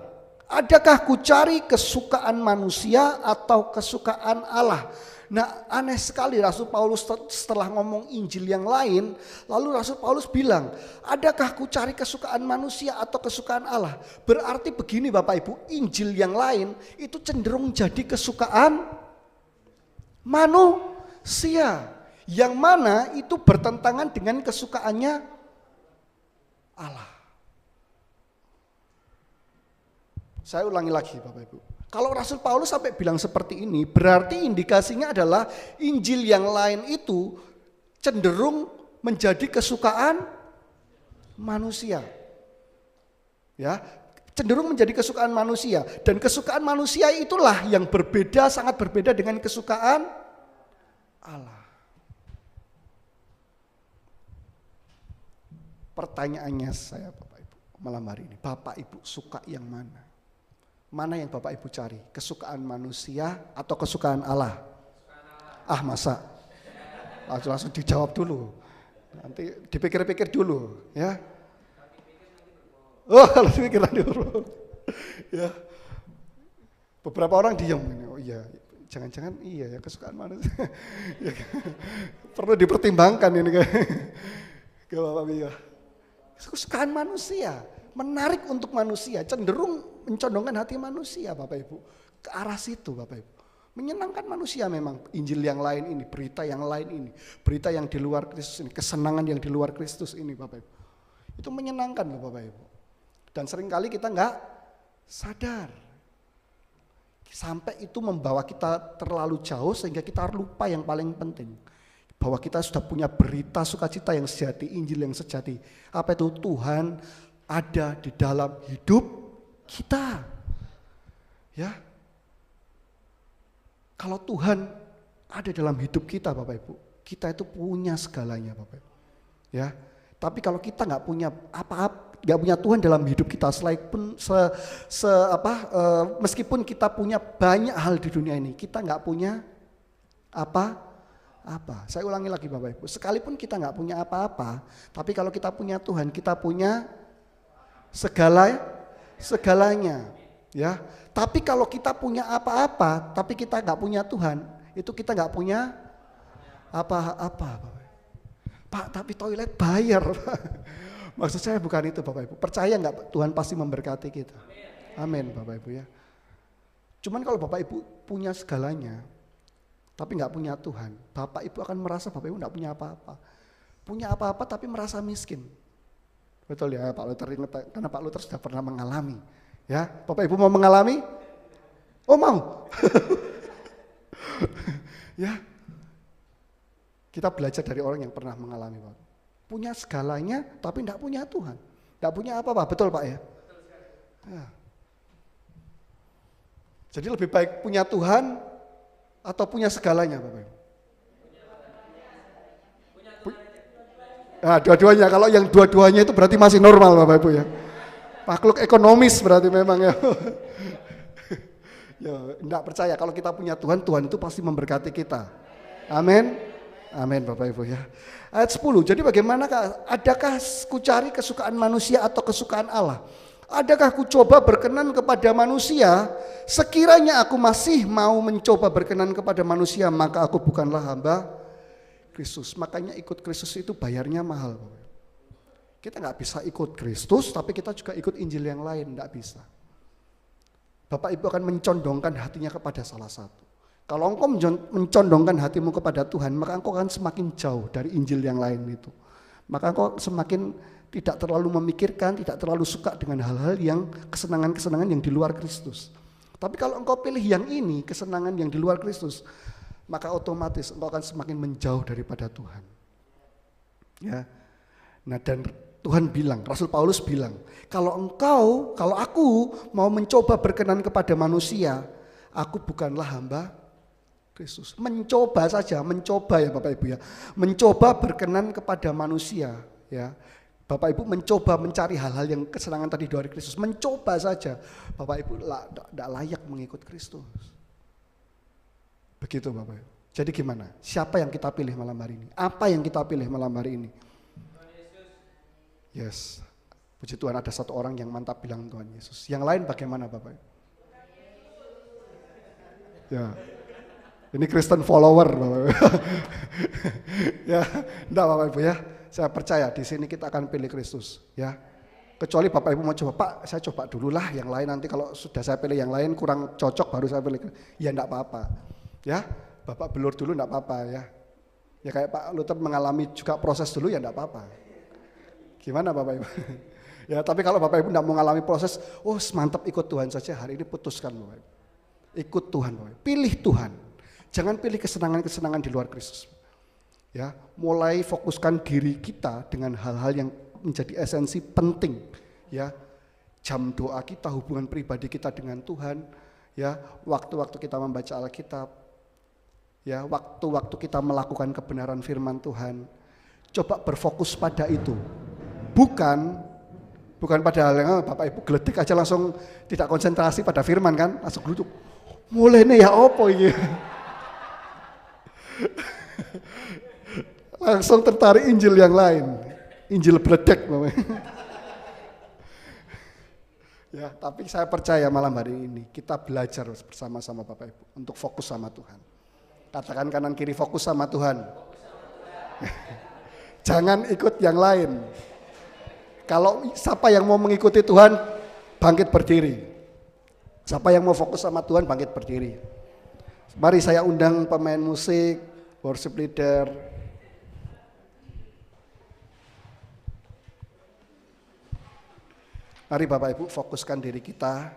Adakah ku cari kesukaan manusia atau kesukaan Allah? Nah, aneh sekali Rasul Paulus setelah ngomong Injil yang lain, lalu Rasul Paulus bilang, adakah ku cari kesukaan manusia atau kesukaan Allah? Berarti begini Bapak Ibu, Injil yang lain itu cenderung jadi kesukaan manusia, yang mana itu bertentangan dengan kesukaannya Allah. Saya ulangi lagi Bapak Ibu. Kalau Rasul Paulus sampai bilang seperti ini, berarti indikasinya adalah Injil yang lain itu cenderung menjadi kesukaan manusia. Ya, cenderung menjadi kesukaan manusia, dan kesukaan manusia itulah yang berbeda, sangat berbeda dengan kesukaan Allah. Pertanyaannya saya Bapak Ibu malam hari ini, Bapak Ibu suka yang mana? Mana yang Bapak Ibu cari? Kesukaan manusia atau kesukaan Allah? Ah masa? Langsung dijawab dulu. Nanti dipikir-pikir dulu ya. Oh kalau pikiran dulu. Ya. Beberapa orang diam. Oh iya, jangan-jangan iya ya kesukaan manusia. Ya, perlu dipertimbangkan ini kan. Bapak Ibu ya. Kesukaan manusia, menarik untuk manusia, cenderung mencondongkan hati manusia Bapak Ibu. Ke arah situ Bapak Ibu. Menyenangkan manusia memang Injil yang lain ini, berita yang lain ini, berita yang di luar Kristus ini, kesenangan yang di luar Kristus ini Bapak Ibu. Itu menyenangkan loh Bapak Ibu. Dan seringkali kita enggak sadar. Sampai itu membawa kita terlalu jauh sehingga kita lupa yang paling penting. Bahwa kita sudah punya berita sukacita yang sejati, Injil yang sejati. Apa itu? Tuhan ada di dalam hidup kita. Ya. Kalau Tuhan ada dalam hidup kita Bapak Ibu, kita itu punya segalanya Bapak Ibu. Ya. Tapi kalau kita nggak punya apa-apa, nggak punya Tuhan dalam hidup kita, meskipun kita punya banyak hal di dunia ini, kita nggak punya apa. Saya ulangi lagi Bapak Ibu, sekalipun kita nggak punya apa-apa, tapi kalau kita punya Tuhan, kita punya segalanya, ya. Tapi kalau kita punya apa-apa, tapi kita nggak punya Tuhan, itu kita nggak punya apa-apa, Pak. Tapi toilet bayar, Pak. Maksud saya bukan itu, Bapak Ibu. Percaya nggak Tuhan pasti memberkati kita? Amin, Bapak Ibu ya. Cuman kalau Bapak Ibu punya segalanya, tapi nggak punya Tuhan, Bapak Ibu akan merasa Bapak Ibu nggak punya apa-apa. Punya apa-apa tapi merasa miskin. Betul ya Pak Luther, karena Pak Luther sudah pernah mengalami. Ya, Bapak Ibu mau mengalami? Oh mau. Ya, kita belajar dari orang yang pernah mengalami Pak. Punya segalanya tapi tidak punya Tuhan, tidak punya apa-apa, betul Pak ya? Ya. Jadi lebih baik punya Tuhan atau punya segalanya Bapak Ibu? Nah, dua-duanya. Kalau yang dua-duanya itu berarti masih normal Bapak Ibu ya. Makhluk ekonomis berarti memang ya. Ya, enggak percaya kalau kita punya Tuhan, Tuhan itu pasti memberkati kita. Amin. Amin Bapak Ibu ya. Ayat 10. Jadi bagaimanakah? Adakah ku cari kesukaan manusia atau kesukaan Allah? Adakah ku coba berkenan kepada manusia? Sekiranya aku masih mau mencoba berkenan kepada manusia, maka aku bukanlah hamba Kristus. Makanya ikut Kristus itu bayarnya mahal. Kita nggak bisa ikut Kristus, tapi kita juga ikut Injil yang lain, nggak bisa. Bapak Ibu akan mencondongkan hatinya kepada salah satu. Kalau engkau mencondongkan hatimu kepada Tuhan, maka engkau akan semakin jauh dari Injil yang lain itu. Maka engkau semakin tidak terlalu memikirkan, tidak terlalu suka dengan hal-hal yang kesenangan-kesenangan yang di luar Kristus. Tapi kalau engkau pilih yang ini, kesenangan yang di luar Kristus, maka otomatis engkau akan semakin menjauh daripada Tuhan. Ya. Nah, dan Tuhan bilang, Rasul Paulus bilang, kalau aku mau mencoba berkenan kepada manusia, aku bukanlah hamba Kristus. Mencoba saja, mencoba ya Bapak Ibu ya. Mencoba berkenan kepada manusia ya. Bapak Ibu mencoba mencari hal-hal yang kesenangan tadi dari Kristus. Mencoba saja, Bapak Ibu tidak layak mengikut Kristus. Begitu Bapak Ibu. Jadi gimana? Siapa yang kita pilih malam hari ini? Apa yang kita pilih malam hari ini? Yes, puji Tuhan ada satu orang yang mantap bilang Tuhan Yesus. Yang lain bagaimana Bapak? Ya, ini Kristen follower Bapak. Ya, enggak Bapak Ibu ya. Saya percaya di sini kita akan pilih Kristus ya. Kecuali Bapak Ibu mau coba, Pak saya coba dulu lah yang lain, nanti kalau sudah saya pilih yang lain kurang cocok baru saya pilih. Ya enggak apa-apa ya, Bapak belur dulu enggak apa-apa ya. Ya kayak Pak Luther mengalami juga proses dulu ya enggak apa-apa. Gimana Bapak Ibu? Ya, tapi kalau Bapak Ibu tidak mau mengalami proses, mantap ikut Tuhan saja, hari ini putuskan Bapak Ibu. Ikut Tuhan Bapak Ibu. Pilih Tuhan. Jangan pilih kesenangan-kesenangan di luar Kristus. Ya, mulai fokuskan diri kita dengan hal-hal yang menjadi esensi penting. Ya, jam doa kita, hubungan pribadi kita dengan Tuhan. Ya, waktu-waktu kita membaca Alkitab. Ya, waktu-waktu kita melakukan kebenaran firman Tuhan. Coba berfokus pada itu. Bukan pada hal yang Bapak Ibu geledik aja langsung tidak konsentrasi pada firman kan, langsung geluduk. Mulai nih ya opo ini. Langsung tertarik Injil yang lain, Injil bledek Bapak. Ya, tapi saya percaya malam hari ini kita belajar bersama-sama Bapak Ibu untuk fokus sama Tuhan. Katakan kanan kiri, fokus sama Tuhan. Jangan ikut yang lain. Kalau siapa yang mau mengikuti Tuhan, bangkit berdiri. Siapa yang mau fokus sama Tuhan, bangkit berdiri. Mari saya undang pemain musik, worship leader. Mari Bapak Ibu fokuskan diri kita,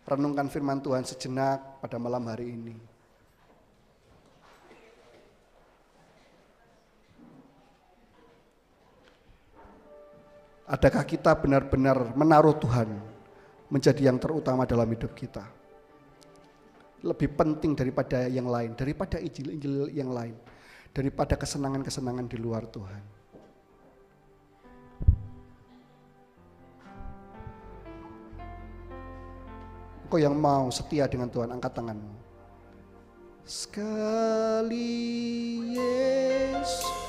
renungkan firman Tuhan sejenak pada malam hari ini. Adakah kita benar-benar menaruh Tuhan menjadi yang terutama dalam hidup kita? Lebih penting daripada yang lain, daripada Injil-Injil yang lain, daripada kesenangan-kesenangan di luar Tuhan. Engkau yang mau setia dengan Tuhan, angkat tanganmu. Sekali Yesus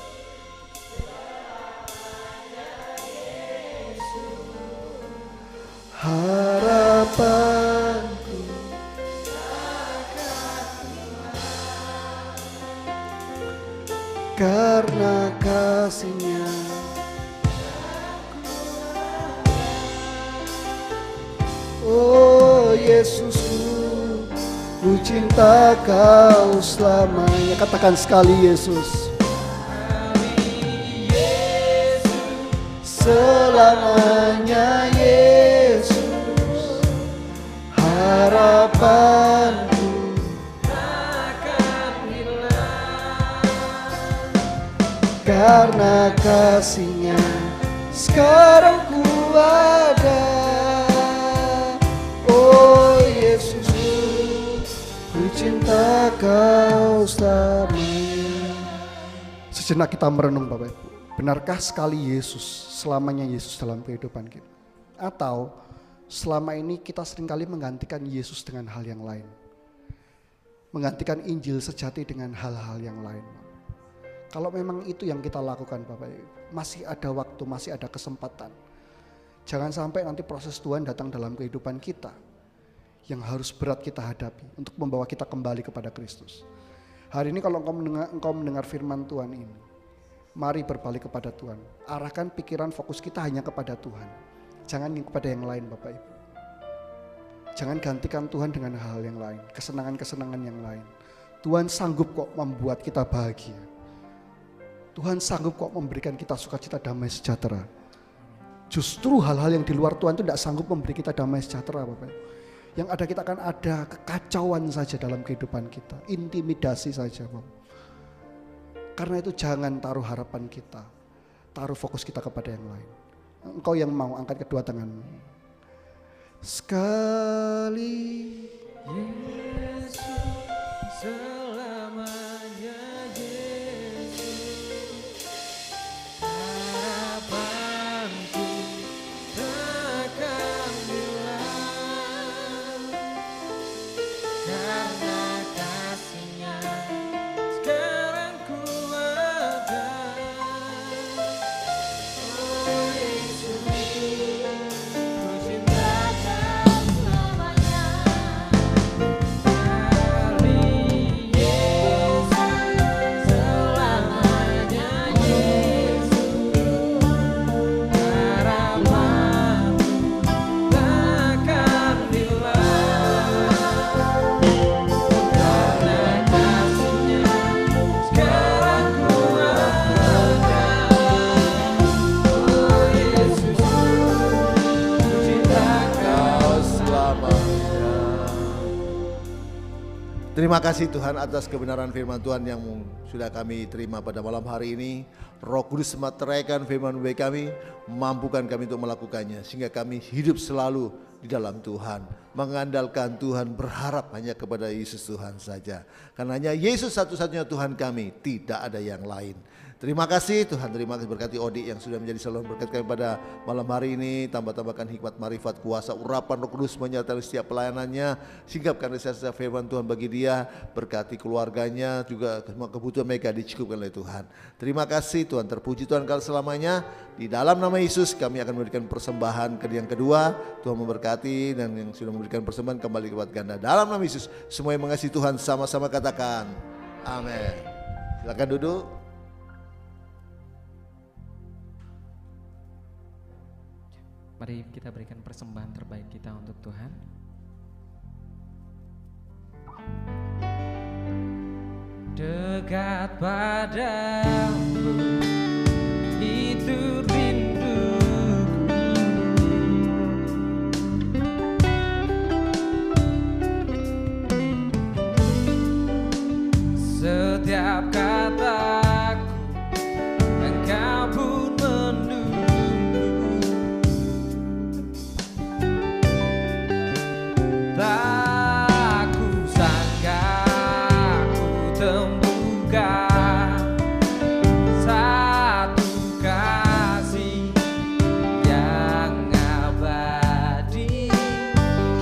harapanku karena kasih-Nya. Oh Yesusku, ku cinta Kau selamanya. Katakan sekali Yesus. Selamanya Yesus, harapanku takkan hilang, karena kasih-Nya sekarang ku ada. Oh Yesusku, ku cinta Kau selamanya. Sejenak kita merenung Bapak Ibu. Benarkah sekali Yesus, selamanya Yesus dalam kehidupan kita? Atau selama ini kita seringkali menggantikan Yesus dengan hal yang lain? Menggantikan Injil sejati dengan hal-hal yang lain. Kalau memang itu yang kita lakukan Bapak Ibu, masih ada waktu, masih ada kesempatan. Jangan sampai nanti proses Tuhan datang dalam kehidupan kita yang harus berat kita hadapi untuk membawa kita kembali kepada Kristus. Hari ini kalau engkau mendengar firman Tuhan ini, mari berbalik kepada Tuhan. Arahkan pikiran, fokus kita hanya kepada Tuhan. Jangan kepada yang lain Bapak Ibu. Jangan gantikan Tuhan dengan hal yang lain, kesenangan-kesenangan yang lain. Tuhan sanggup kok membuat kita bahagia. Tuhan sanggup kok memberikan kita sukacita, damai sejahtera. Justru hal-hal yang di luar Tuhan itu tidak sanggup memberi kita damai sejahtera Bapak Ibu. Yang ada kita akan ada kekacauan saja dalam kehidupan kita. Intimidasi saja Bapak. Karena itu jangan taruh harapan kita, taruh fokus kita kepada yang lain. Engkau yang mau, angkat kedua tanganmu. Sekali Yesus selamanya, Yesus harapanku takkan hilang, karena kasih-Nya sekarang ku ada. Oh Yesus, ku cinta Kau selamanya. Terima kasih Tuhan atas kebenaran firman Tuhan yang sudah kami terima pada malam hari ini. Roh Kudus meteraikan firman bagi kami, mampukan kami untuk melakukannya, sehingga kami hidup selalu di dalam Tuhan, mengandalkan Tuhan, berharap hanya kepada Yesus Tuhan saja. Karena hanya Yesus satu-satunya Tuhan kami, tidak ada yang lain. Terima kasih Tuhan, terima kasih berkati Odi yang sudah menjadi selalu berkat kami pada malam hari ini. Tambah-tambahkan hikmat, marifat, kuasa, urapan Roh Kudus menyertai setiap pelayanannya. Singkapkan realisasi firman Tuhan bagi dia, berkati keluarganya, juga semua kebutuhan mereka dicukupkan oleh Tuhan. Terima kasih Tuhan, terpuji Tuhan kau selamanya. Di dalam nama Yesus kami akan memberikan persembahan ke yang kedua. Tuhan memberkati, dan yang sudah memberikan persembahan kembali kepada ganda. Dalam nama Yesus, semua yang mengasihi Tuhan sama-sama katakan amin. Silakan duduk. Mari kita berikan persembahan terbaik kita untuk Tuhan. Dekat padamu itu rinduku, setiap kataku Engkau pun menunggu. Tak kusangka ku temukan satu kasih yang abadi.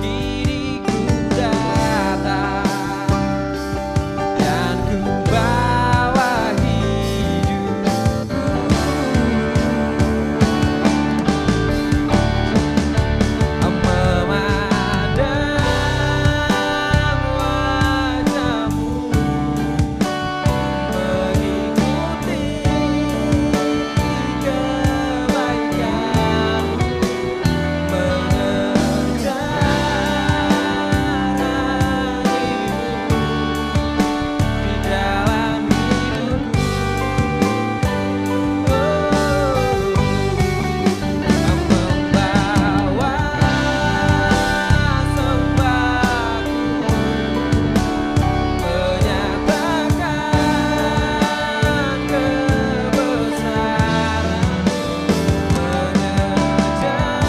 Kini ku datang dan ku bawa hidupku, memandang wajahmu, mengikuti kebaikanmu, mengejar dirimu di dalam hidupku. Membawa sembahku, menyatakan kebesaran-Mu, mengejar dirimu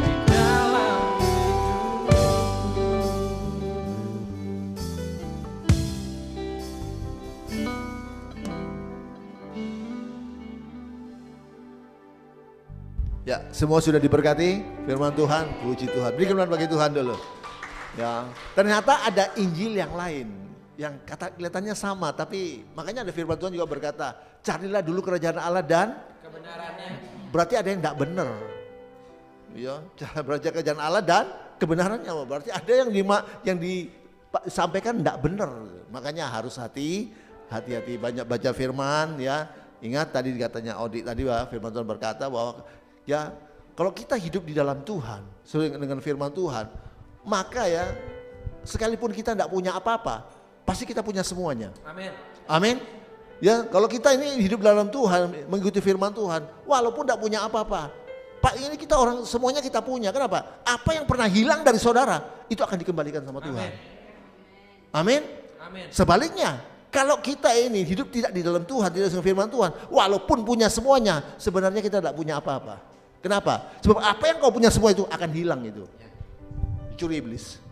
di dalam Ya, semua sudah diberkati firman Tuhan, puji Tuhan. Beri kemuliaan bagi Tuhan dulu. Ya, ternyata ada Injil yang lain yang kata kelihatannya sama, tapi makanya ada firman Tuhan juga berkata, carilah dulu kerajaan Allah dan kebenarannya. berarti ada yang tidak benar. Ya, berarti kerajaan Allah dan kebenarannya, berarti ada yang disampaikan tidak benar. Makanya harus hati-hati banyak baca firman ya. Ingat tadi katanya Odi tadi firman Tuhan berkata bahwa ya kalau kita hidup di dalam Tuhan sesuai dengan firman Tuhan, maka ya sekalipun kita tidak punya apa-apa, pasti kita punya semuanya. Amin. Amin. Ya, kalau kita ini hidup dalam Tuhan, mengikuti firman Tuhan, walaupun tidak punya apa-apa, Pak, ini kita orang semuanya kita punya. Kenapa? Apa yang pernah hilang dari saudara itu akan dikembalikan sama Tuhan. Amin. Amin. Amin. Sebaliknya, kalau kita ini hidup tidak di dalam Tuhan, tidak dengan firman Tuhan, walaupun punya semuanya, sebenarnya kita tidak punya apa-apa. Kenapa? Sebab apa yang kau punya semua itu akan hilang itu. Dicuri iblis.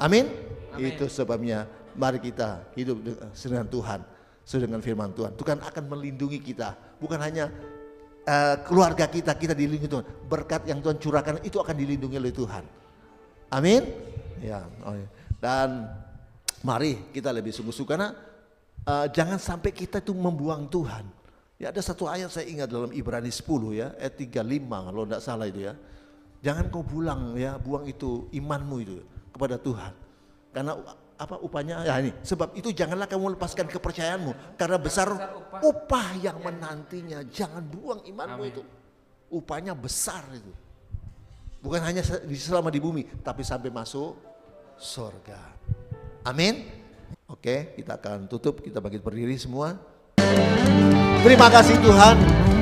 Amin. Itu sebabnya mari kita hidup dengan Tuhan, sesuai dengan firman Tuhan. Tuhan akan melindungi kita, bukan hanya keluarga kita dilindungi Tuhan. Berkat yang Tuhan curahkan itu akan dilindungi oleh Tuhan. Amin. Ya. Dan mari kita lebih sungguh-sungguh karena jangan sampai kita itu membuang Tuhan. Ya, ada satu ayat saya ingat dalam Ibrani 10 ya, ayat 35 kalau tidak salah itu ya. Jangan kau buang itu imanmu itu kepada Tuhan. Karena apa upahnya? Ya ini, sebab itu janganlah kamu lepaskan kepercayaanmu karena besar upah yang menantinya. Jangan buang imanmu. Amin. Itu upahnya besar itu. Bukan hanya selama di bumi, tapi sampai masuk surga. Amin. Oke, kita akan tutup, kita bangkit berdiri semua. Terima kasih Tuhan,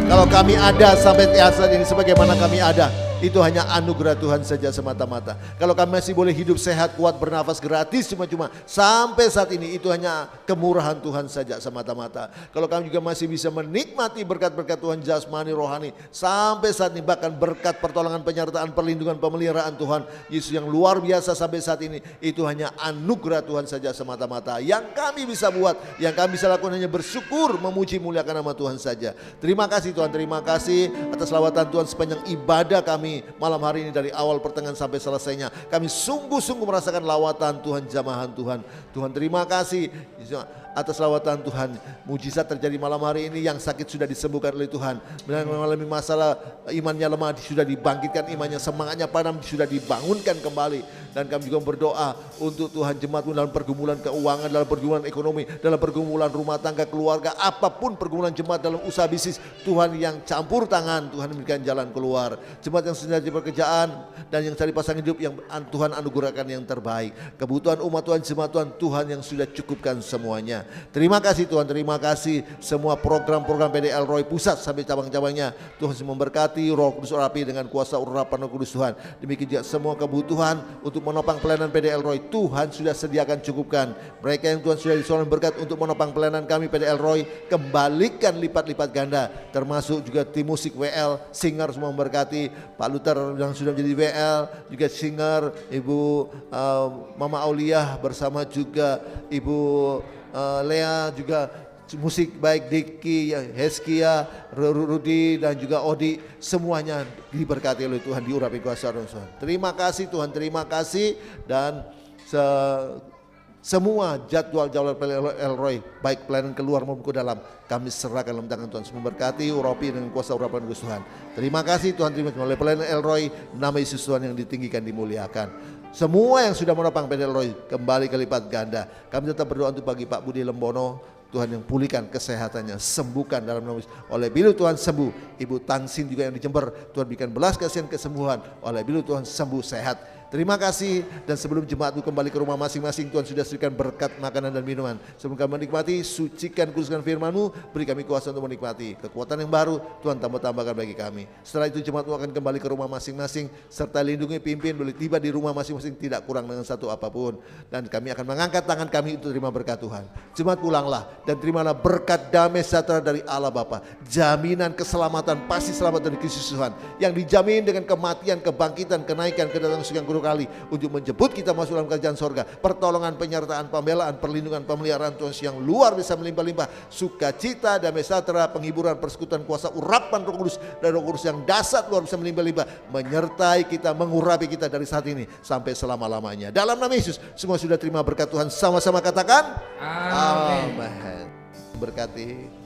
kalau kami ada sampai saat ini sebagaimana kami ada, itu hanya anugerah Tuhan saja semata-mata. Kalau kami masih boleh hidup sehat, kuat, bernafas gratis cuma-cuma sampai saat ini, itu hanya kemurahan Tuhan saja semata-mata. Kalau kami juga masih bisa menikmati berkat-berkat Tuhan jasmani, rohani sampai saat ini, bahkan berkat pertolongan, penyertaan, perlindungan, pemeliharaan Tuhan Yesus yang luar biasa sampai saat ini, itu hanya anugerah Tuhan saja semata-mata. Yang kami bisa buat, yang kami bisa lakukan hanya bersyukur, memuji, muliakan nama Tuhan saja. Terima kasih Tuhan, terima kasih atas lawatan Tuhan sepanjang ibadah kami malam hari ini dari awal pertengahan sampai selesainya. Kami sungguh-sungguh merasakan lawatan Tuhan, jamahan Tuhan. Tuhan terima kasih atas lawatan Tuhan. Mujizat terjadi malam hari ini, yang sakit sudah disembuhkan oleh Tuhan. Yang mengalami masalah imannya lemah sudah dibangkitkan imannya, semangatnya padam sudah dibangunkan kembali. Dan kami juga berdoa untuk Tuhan jemaatmu dalam pergumulan keuangan, dalam pergumulan ekonomi, dalam pergumulan rumah tangga, keluarga, apapun pergumulan jemaat dalam usaha bisnis, Tuhan yang campur tangan, Tuhan memberikan jalan keluar. Jemaat yang sedang di pekerjaan dan yang cari pasangan hidup, yang Tuhan anugerahkan yang terbaik. Kebutuhan umat Tuhan, jemaat Tuhan, Tuhan yang sudah cukupkan semuanya. Terima kasih Tuhan, terima kasih semua program-program PDL Roy pusat sampai cabang-cabangnya. Tuhan memberkati, Roh Kudus urapi dengan kuasa urapan Roh Kudus Tuhan. Demikian juga semua kebutuhan untuk menopang pelayanan PDL Roy, Tuhan sudah sediakan, cukupkan. Mereka yang Tuhan sudah disoalkan berkat untuk menopang pelayanan kami PDL Roy, kembalikan lipat-lipat ganda. Termasuk juga tim musik WL, singer semua memberkati. Pak Luther yang sudah menjadi WL, juga singer, Ibu Mama Auliah bersama juga Ibu Lea, juga musik baik Diki, Heskia, Rudi dan juga Odi, semuanya diberkati oleh Tuhan, diurapi kuasa Roh Tuhan. Terima kasih Tuhan, terima kasih. Dan semua jadwal-jadwal Elroy, baik pelayanan keluar maupun ke dalam, kami serahkan dalam tangan Tuhan. Memberkati, urapi dengan kuasa urapan Gusti Tuhan. Terima kasih Tuhan, terima kasih oleh pelayanan Elroy, nama Yesus Tuhan yang ditinggikan, dimuliakan. Semua yang sudah menopang PDL Roy kembali ke lipat ganda. Kami tetap berdoa untuk bagi Pak Budi Lembono, Tuhan yang pulihkan kesehatannya, sembuhkan dalam nama Yesus. Oleh bilu Tuhan sembuh. Ibu Tangsin juga yang di Jember, Tuhan berikan belas kasihan kesembuhan. Oleh bilu Tuhan sembuh, sehat. Terima kasih. Dan sebelum jemaatmu kembali ke rumah masing-masing, Tuhan sudah berikan berkat makanan dan minuman. Sebelum kami menikmati, sucikan, kuduskan firman-Mu, beri kami kuasa untuk menikmati kekuatan yang baru. Tuhan tambah-tambahkan bagi kami. Setelah itu jemaatmu akan kembali ke rumah masing-masing, serta lindungi, pimpin, boleh tiba di rumah masing-masing tidak kurang dengan satu apapun. Dan kami akan mengangkat tangan kami untuk terima berkat Tuhan. Jemaat pulanglah dan terimalah berkat damai sejahtera dari Allah Bapa, jaminan keselamatan, pasti selamat dari Kristus Tuhan, yang dijamin dengan kematian, kebangkitan, kenaikan, kedatangan sekian kali untuk menjemput kita masuk dalam kerajaan sorga. Pertolongan, penyertaan, pembelaan, perlindungan, pemeliharaan Tuhan yang luar biasa melimpah-limpah. Sukacita, damai sejahtera, penghiburan, persekutuan, kuasa urapan Roh Kudus dan Roh Kudus yang dahsyat luar biasa melimpah-limpah, menyertai kita, mengurapi kita dari saat ini sampai selama-lamanya. Dalam nama Yesus, semua sudah terima berkat Tuhan. Sama-sama katakan amin. Berkati.